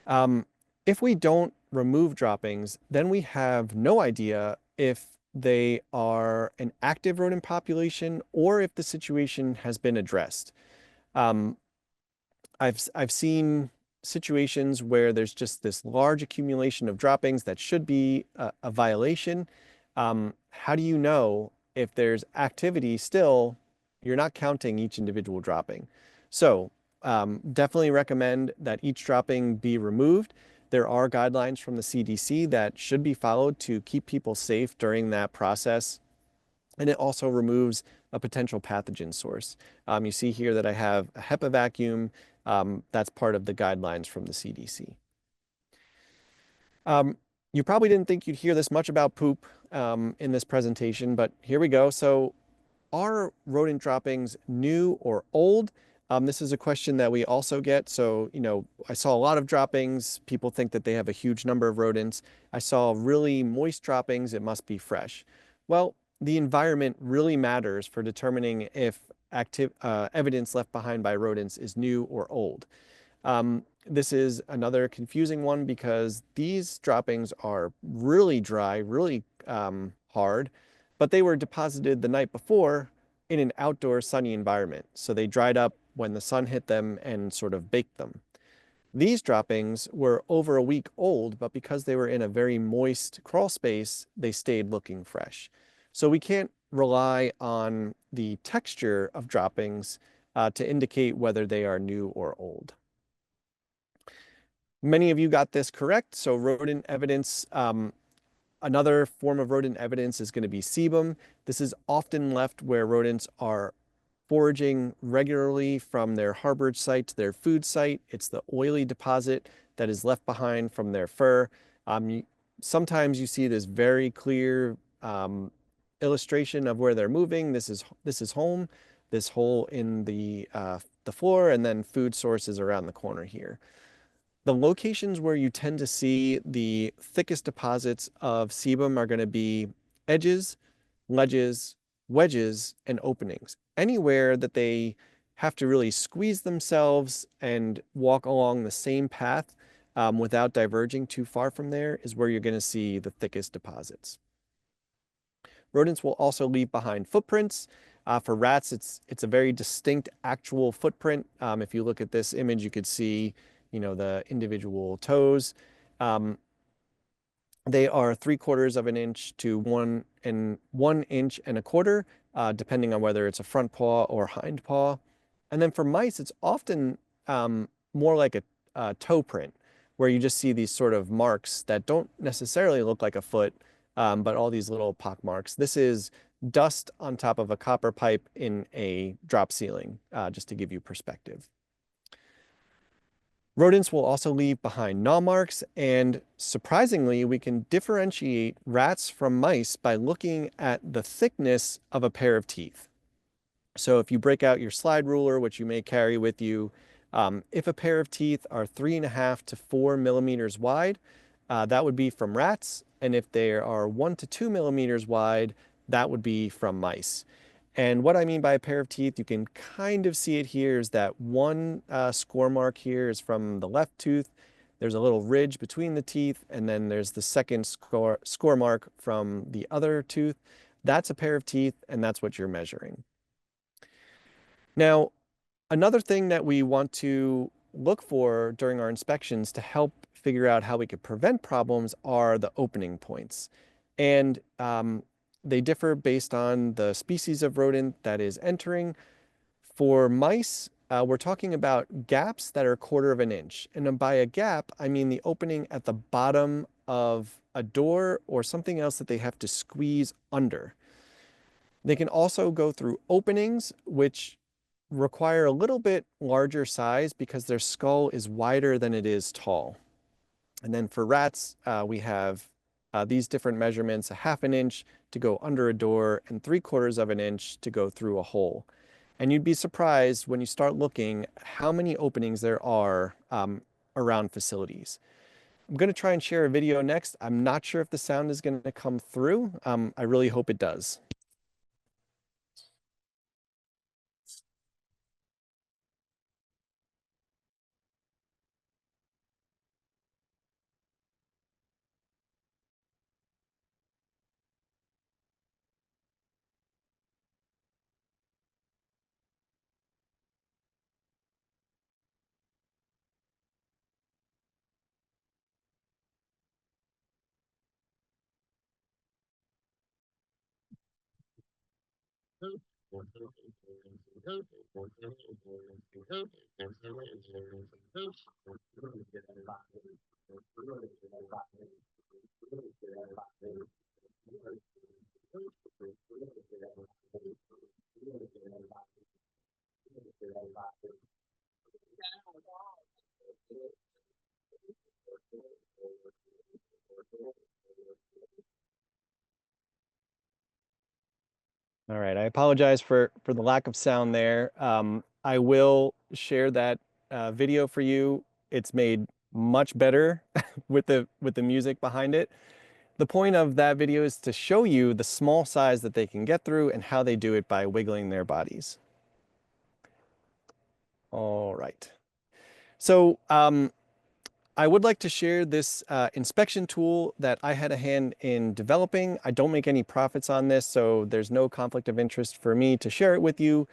Um, if we don't remove droppings, then we have no idea if they are an active rodent population or if the situation has been addressed. Um, I've seen situations where there's just this large accumulation of droppings that should be a violation. How do you know if there's activity still? You're not counting each individual dropping. So definitely recommend that each dropping be removed. There are guidelines from the CDC that should be followed to keep people safe during that process. And it also removes a potential pathogen source. You see here that I have a HEPA vacuum. That's part of the guidelines from the CDC. You probably didn't think you'd hear this much about poop in this presentation, but here we go. So are rodent droppings new or old? This is a question that we also get. So, I saw a lot of droppings. People think that they have a huge number of rodents. I saw really moist droppings. It must be fresh. Well, the environment really matters for determining if evidence left behind by rodents is new or old. This is another confusing one because these droppings are really dry, really hard, but they were deposited the night before in an outdoor sunny environment. So they dried up when the sun hit them and sort of baked them. These droppings were over a week old, but because they were in a very moist crawl space, they stayed looking fresh. So we can't rely on the texture of droppings to indicate whether they are new or old. Many of you got this correct. So rodent evidence, another form of rodent evidence is going to be sebum. This is often left where rodents are foraging regularly from their harborage site to their food site. It's the oily deposit that is left behind from their fur. Sometimes you see this very clear illustration of where they're moving. This is home, this hole in the floor, and then food sources around the corner here. The locations where you tend to see the thickest deposits of sebum are going to be edges, ledges, wedges, and openings. Anywhere that they have to really squeeze themselves and walk along the same path without diverging too far from there is where you're going to see the thickest deposits. Rodents will also leave behind footprints. For rats, it's a very distinct actual footprint. If you look at this image, you could see the individual toes. They are 3/4 of an inch to 1 inch and a quarter, depending on whether it's a front paw or hind paw. And then for mice, it's often more like a toe print, where you just see these sort of marks that don't necessarily look like a foot, but all these little pock marks. This is dust on top of a copper pipe in a drop ceiling, just to give you perspective. Rodents will also leave behind gnaw marks, and surprisingly, we can differentiate rats from mice by looking at the thickness of a pair of teeth. So if you break out your slide ruler, which you may carry with you, if a pair of teeth are 3.5 to 4 millimeters wide, that would be from rats. And if they are 1 to 2 millimeters wide, that would be from mice. And what I mean by a pair of teeth, you can kind of see it here, is that one score mark here is from the left tooth. There's a little ridge between the teeth, and then there's the second score mark from the other tooth. That's a pair of teeth, and that's what you're measuring. Now, another thing that we want to look for during our inspections to help figure out how we could prevent problems are the opening points. And they differ based on the species of rodent that is entering. For mice, we're talking about gaps that are 1/4 of an inch. And by a gap, I mean the opening at the bottom of a door or something else that they have to squeeze under. They can also go through openings, which require a little bit larger size because their skull is wider than it is tall. And then for rats, we have these different measurements: a half an inch to go under a door and 3/4 of an inch to go through a hole. And you'd be surprised when you start looking how many openings there are around facilities. I'm going to try and share a video next. I'm not sure if the sound is going to come through. I really hope it does. All right, I apologize for the lack of sound there. I will share that video for you. It's made much better with the music behind it. The point of that video is to show you the small size that they can get through and how they do it by wiggling their bodies. All right. So I would like to share this inspection tool that I had a hand in developing. I don't make any profits on this, so there's no conflict of interest for me to share it with you.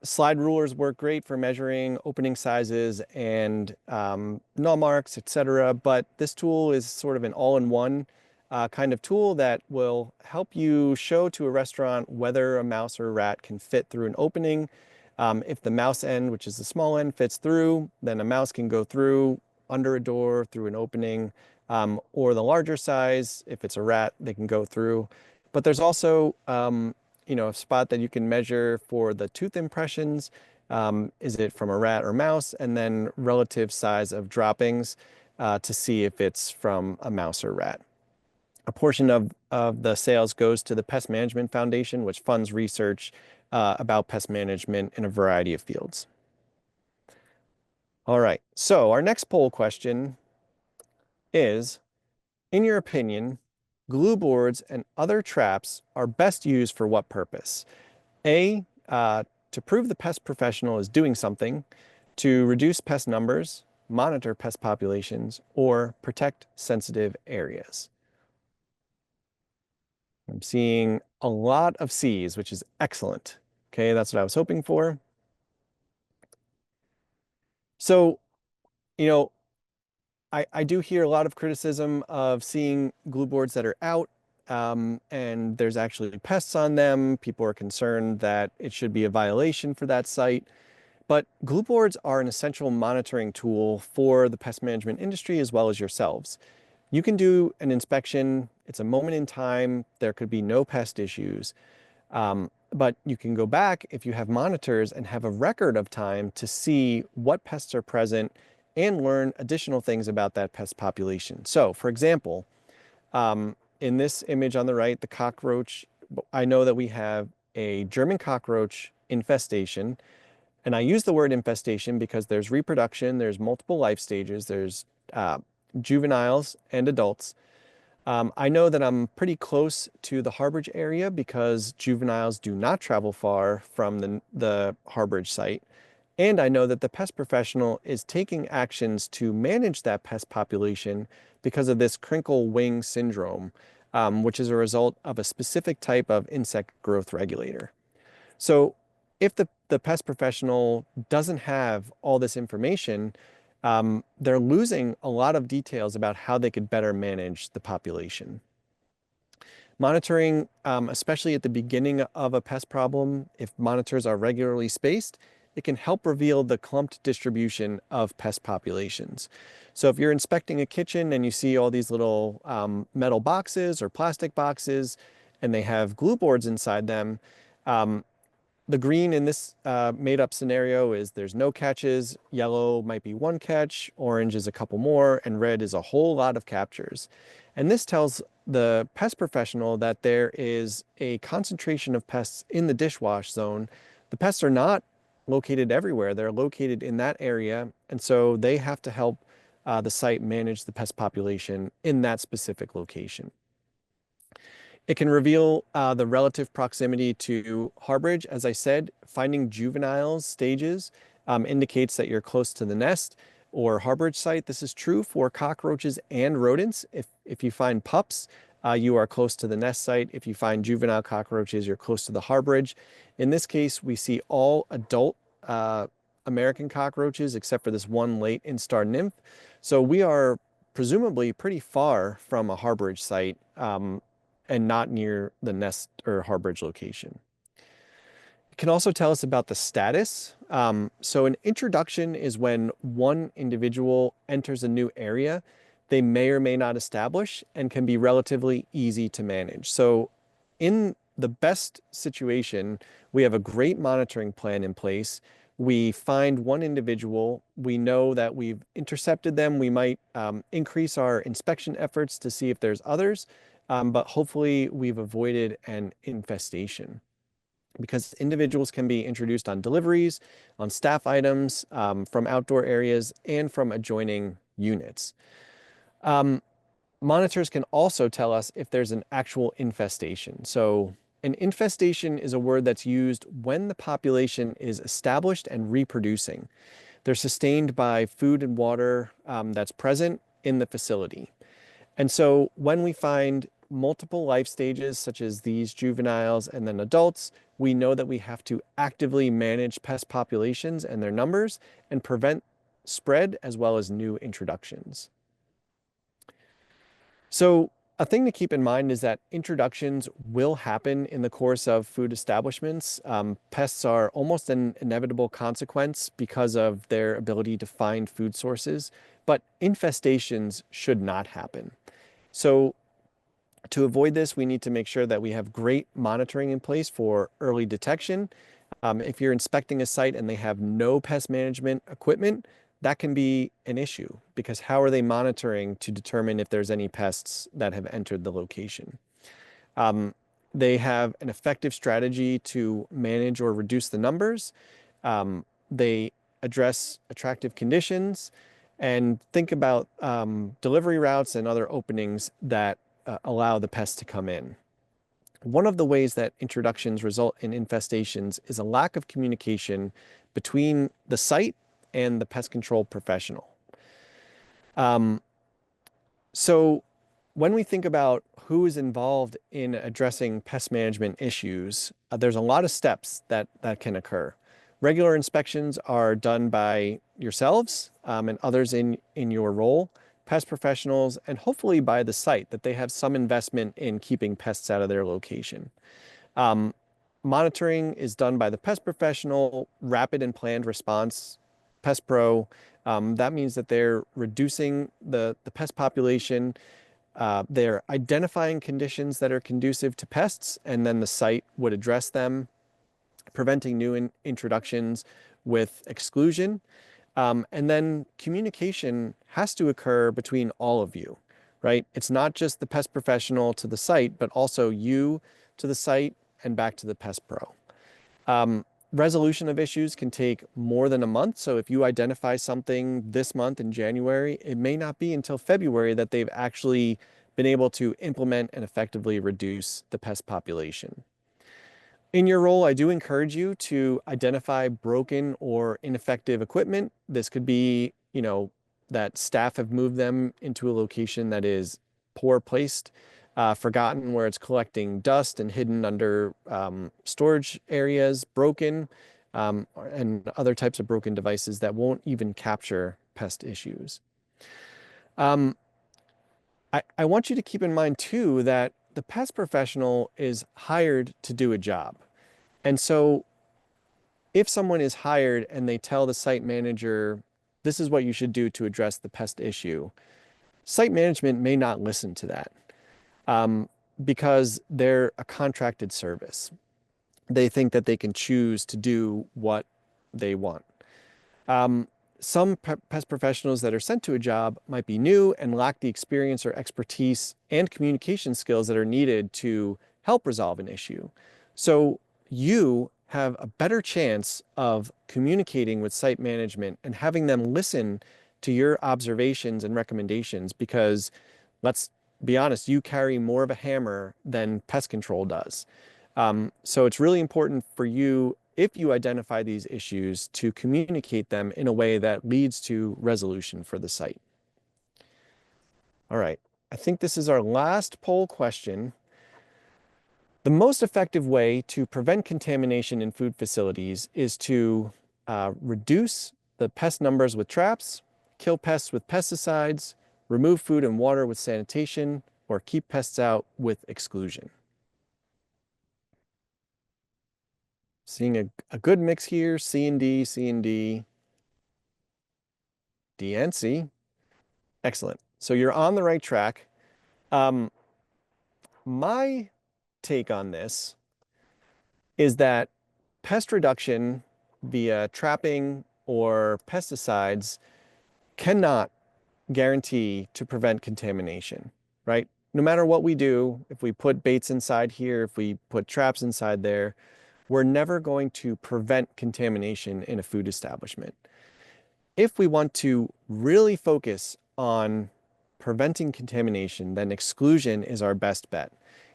Slide rulers work great for measuring opening sizes and null marks, etc. But this tool is sort of an all-in-one kind of tool that will help you show to a restaurant whether a mouse or a rat can fit through an opening. If the mouse end, which is the small end, fits through, then a mouse can go through under a door, through an opening, or the larger size, if it's a rat, they can go through. But there's also a spot that you can measure for the tooth impressions. Is it from a rat or mouse? And then relative size of droppings to see if it's from a mouse or rat. A portion of the sales goes to the Pest Management Foundation, which funds research about pest management in a variety of fields. All right, so our next poll question is, in your opinion, glue boards and other traps are best used for what purpose? A, to prove the pest professional is doing something, to reduce pest numbers, monitor pest populations, or protect sensitive areas. I'm seeing a lot of C's, which is excellent. Okay, that's what I was hoping for. So, you know, I do hear a lot of criticism of seeing glue boards that are out and there's actually pests on them. People are concerned that it should be a violation for that site. But glue boards are an essential monitoring tool for the pest management industry as well as yourselves. You can do an inspection. It's a moment in time. There could be no pest issues. But you can go back if you have monitors and have a record of time to see what pests are present and learn additional things about that pest population. So, for example, in this image on the right, the cockroach, I know that we have a German cockroach infestation. And I use the word infestation because there's reproduction, there's multiple life stages, there's juveniles and adults. I know that I'm pretty close to the harborage area because juveniles do not travel far from the harborage site. And I know that the pest professional is taking actions to manage that pest population because of this crinkle wing syndrome, which is a result of a specific type of insect growth regulator. So if the pest professional doesn't have all this information, they're losing a lot of details about how they could better manage the population. Monitoring, especially at the beginning of a pest problem, if monitors are regularly spaced, it can help reveal the clumped distribution of pest populations. So if you're inspecting a kitchen and you see all these little metal boxes or plastic boxes, and they have glue boards inside them, the green in this made-up scenario is there's no catches, yellow might be one catch, orange is a couple more, and red is a whole lot of captures. And this tells the pest professional that there is a concentration of pests in the dishwash zone. The pests are not located everywhere. They're located in that area, and so they have to help the site manage the pest population in that specific location. It can reveal the relative proximity to harborage. As I said, finding juveniles stages indicates that you're close to the nest or harborage site. This is true for cockroaches and rodents. If you find pups, you are close to the nest site. If you find juvenile cockroaches, you're close to the harborage. In this case, we see all adult American cockroaches except for this one late instar nymph. So we are presumably pretty far from a harborage site. And not near the nest or harborage location. It can also tell us about the status. So an introduction is when one individual enters a new area. They may or may not establish and can be relatively easy to manage. So in the best situation, we have a great monitoring plan in place. We find one individual, we know that we've intercepted them. We might increase our inspection efforts to see if there's others. But hopefully we've avoided an infestation because individuals can be introduced on deliveries, on staff items, from outdoor areas, and from adjoining units. Monitors can also tell us if there's an actual infestation. So an infestation is a word that's used when the population is established and reproducing. They're sustained by food and water that's present in the facility. And so when we find multiple life stages, such as these juveniles and then adults, we know that we have to actively manage pest populations and their numbers and prevent spread as well as new introductions. So a thing to keep in mind is that introductions will happen in the course of food establishments. Pests are almost an inevitable consequence because of their ability to find food sources, but infestations should not happen. So to avoid this, we need to make sure that we have great monitoring in place for early detection. If you're inspecting a site and they have no pest management equipment, that can be an issue because how are they monitoring to determine if there's any pests that have entered the location? They have an effective strategy to manage or reduce the numbers. They address attractive conditions and think about delivery routes and other openings that allow the pests to come in. One of the ways that introductions result in infestations is a lack of communication between the site and the pest control professional. So when we think about who is involved in addressing pest management issues, there's a lot of steps that can occur. Regular inspections are done by yourselves and others in your role, pest professionals, and hopefully by the site that they have some investment in keeping pests out of their location. Monitoring is done by the pest professional, rapid and planned response, Pest Pro. That means that they're reducing the pest population. They're identifying conditions that are conducive to pests, and then the site would address them, preventing new introductions with exclusion. And then communication has to occur between all of you, right? It's not just the pest professional to the site, but also you to the site and back to the Pest Pro. Resolution of issues can take more than a month. So if you identify something this month in January, it may not be until February that they've actually been able to implement and effectively reduce the pest population. In your role, I do encourage you to identify broken or ineffective equipment. This could be, that staff have moved them into a location that is poor placed, forgotten where it's collecting dust and hidden under storage areas, broken, and other types of broken devices that won't even capture pest issues. I want you to keep in mind too that the pest professional is hired to do a job. And so if someone is hired and they tell the site manager, this is what you should do to address the pest issue, site management may not listen to that. because they're a contracted service. They think that they can choose to do what they want. Um, some pest professionals that are sent to a job might be new and lack the experience or expertise and communication skills that are needed to help resolve an issue. So you have a better chance of communicating with site management and having them listen to your observations and recommendations because, let's be honest, you carry more of a hammer than pest control does. So it's really important for you, if you identify these issues, to communicate them in a way that leads to resolution for the site. All right, I think this is our last poll question. The most effective way to prevent contamination in food facilities is to reduce the pest numbers with traps, kill pests with pesticides, remove food and water with sanitation, or keep pests out with exclusion. Seeing a good mix here, C and D, C and D, D and C. Excellent. So you're on the right track. My take on this is that pest reduction via trapping or pesticides cannot guarantee to prevent contamination, right? No matter what we do, if we put baits inside here, if we put traps inside there, we're never going to prevent contamination in a food establishment. If we want to really focus on preventing contamination, then exclusion is our best bet.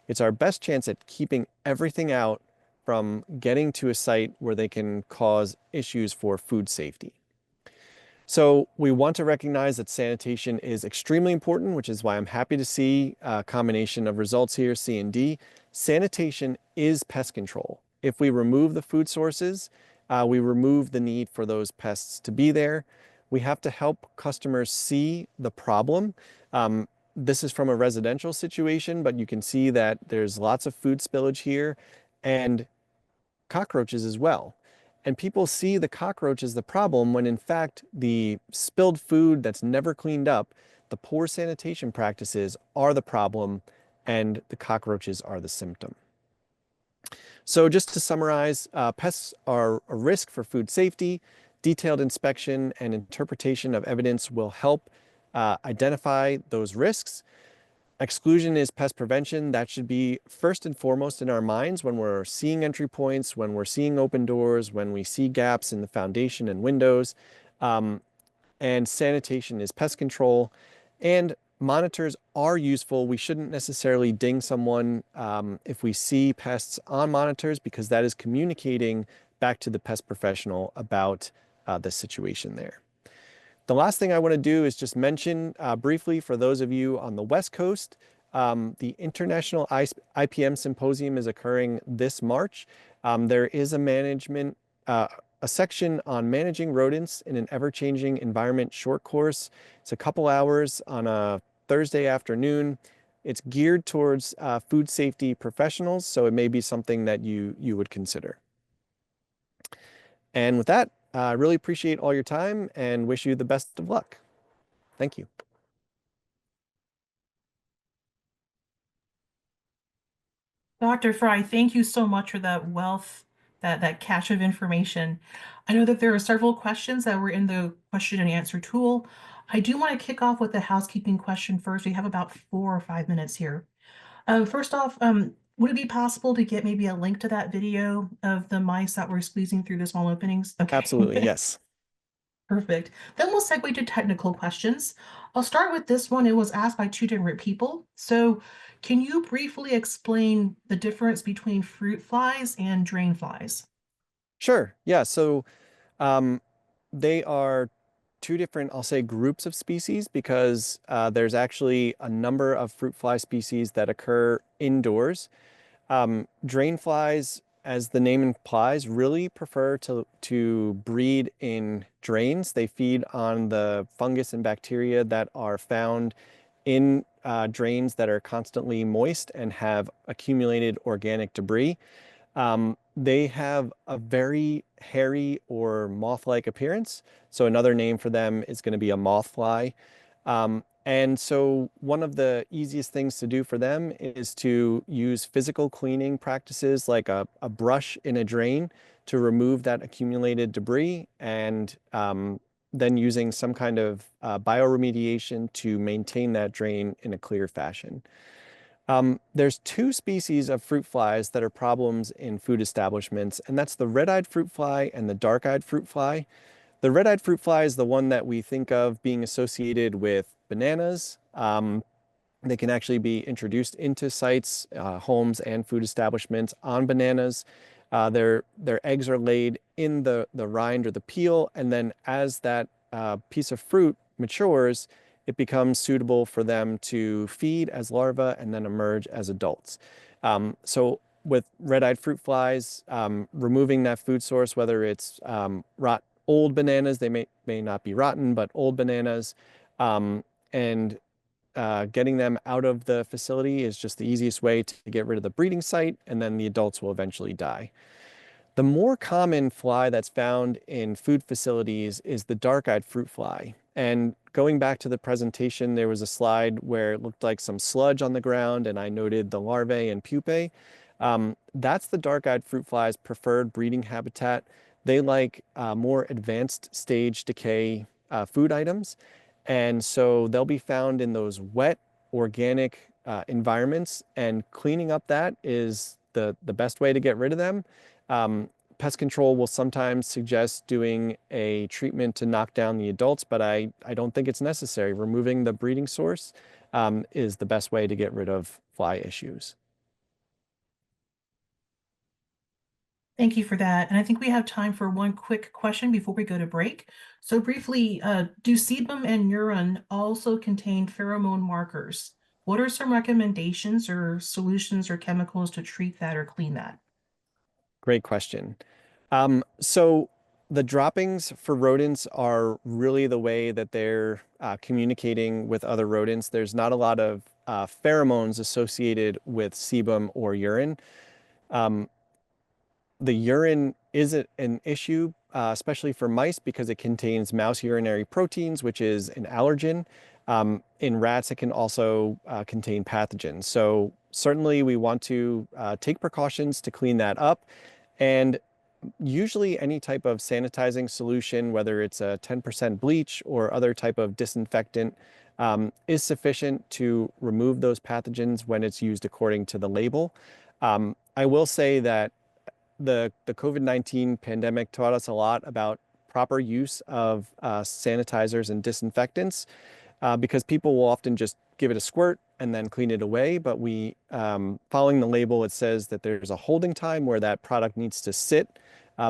It's our best chance at keeping everything out from getting to a site where they can cause issues for food safety. So we want to recognize that sanitation is extremely important, which is why I'm happy to see a combination of results here, C and D. Sanitation is pest control. If we remove the food sources, we remove the need for those pests to be there. We have to help customers see the problem. This is from a residential situation, but you can see that there's lots of food spillage here and cockroaches as well. And people see the cockroach as the problem when in fact the spilled food that's never cleaned up, the poor sanitation practices are the problem and the cockroaches are the symptom. So just to summarize, pests are a risk for food safety. Detailed inspection and interpretation of evidence will help identify those risks. Exclusion is pest prevention. That should be first and foremost in our minds when we're seeing entry points, when we're seeing open doors, when we see gaps in the foundation and windows. And sanitation is pest control. And monitors are useful. We shouldn't necessarily ding someone if we see pests on monitors because that is communicating back to the pest professional about the situation there. The last thing I want to do is just mention briefly for those of you on the West Coast, the International IPM Symposium is occurring this March. There is a section on managing rodents in an ever-changing environment short course. It's a couple hours on a Thursday afternoon. It's geared towards food safety professionals, so it may be something that you would consider. And with that, I really appreciate all your time and wish you the best of luck. Thank you. Dr. Fry, thank you so much for that wealth, that cache of information. I know that there are several questions that were in the question and answer tool. I do want to kick off with the housekeeping question first. We have about 4 or 5 minutes here. First off, would it be possible to get maybe a link to that video of the mice that were squeezing through the small openings? Okay. Absolutely, yes. Perfect. Then we'll segue to technical questions. I'll start with this one. It was asked by 2 different people. So can you briefly explain the difference between fruit flies and drain flies? Sure, yeah. So they are 2 different, I'll say, groups of species because there's actually a number of fruit fly species that occur indoors. Drain flies, as the name implies, really prefer to breed in drains. They feed on the fungus and bacteria that are found in drains that are constantly moist and have accumulated organic debris. They have a very hairy or moth-like appearance. So another name for them is going to be a moth fly. And so one of the easiest things to do for them is to use physical cleaning practices like a brush in a drain to remove that accumulated debris, and then using some kind of bioremediation to maintain that drain in a clear fashion. There's two species of fruit flies that are problems in food establishments, and that's the red-eyed fruit fly and the dark-eyed fruit fly. The red-eyed fruit fly is the one that we think of being associated with bananas. They can actually be introduced into sites, homes, and food establishments on bananas. Their eggs are laid in the rind or the peel, and then as that piece of fruit matures, it becomes suitable for them to feed as larvae and then emerge as adults. So with red-eyed fruit flies, removing that food source, whether it's old bananas, they may not be rotten, but old bananas, and getting them out of the facility is just the easiest way to get rid of the breeding site, and then the adults will eventually die. The more common fly that's found in food facilities is the dark-eyed fruit fly. And going back to the presentation, there was a slide where it looked like some sludge on the ground, and I noted the larvae and pupae. That's the dark-eyed fruit fly's preferred breeding habitat. They like more advanced stage decay food items. And so they'll be found in those wet, organic environments, and cleaning up that is the best way to get rid of them. Pest control will sometimes suggest doing a treatment to knock down the adults, but I don't think it's necessary. Removing the breeding source is the best way to get rid of fly issues. Thank you for that. And I think we have time for one quick question before we go to break. So briefly, do sebum and urine also contain pheromone markers? What are some recommendations or solutions or chemicals to treat that or clean that? Great question. So the droppings for rodents are really the way that they're communicating with other rodents. There's not a lot of pheromones associated with sebum or urine. The urine is an issue, especially for mice, because it contains mouse urinary proteins, which is an allergen. In rats, it can also contain pathogens. So certainly we want to take precautions to clean that up. And usually any type of sanitizing solution, whether it's a 10% bleach or other type of disinfectant, is sufficient to remove those pathogens when it's used according to the label. I will say that the COVID-19 pandemic taught us a lot about proper use of sanitizers and disinfectants, because people will often just give it a squirt and then clean it away. But following the label, it says that there's a holding time where that product needs to sit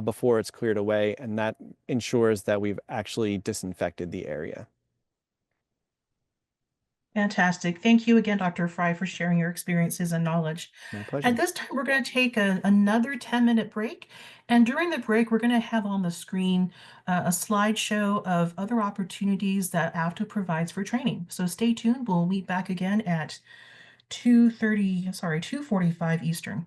before it's cleared away, and that ensures that we've actually disinfected the area. Fantastic. Thank you again, Dr. Fry, for sharing your experiences and knowledge. My pleasure. At this time, we're going to take another 10-minute break. And during the break, we're going to have on the screen a slideshow of other opportunities that AFDO provides for training. So stay tuned. We'll meet back again at 2:45 Eastern.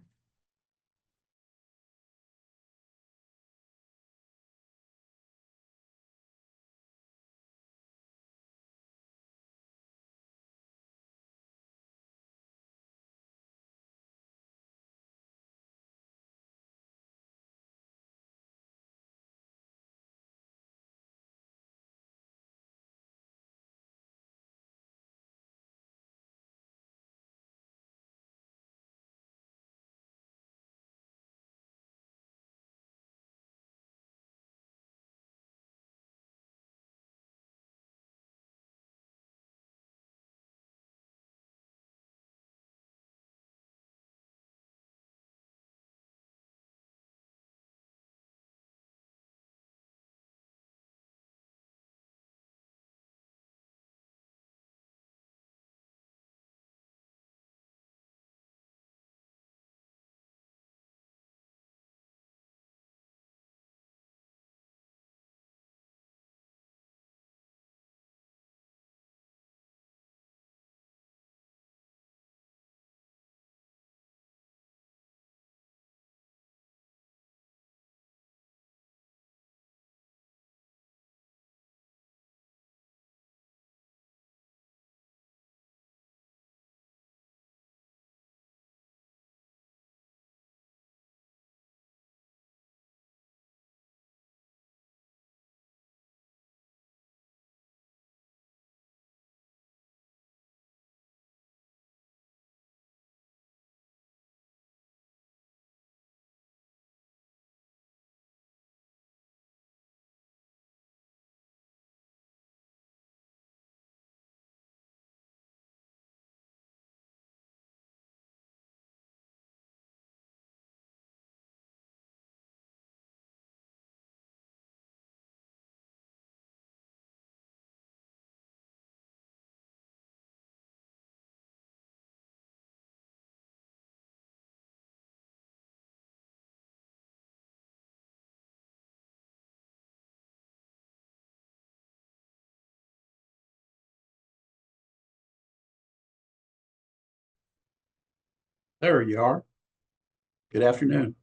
There you are. Good afternoon.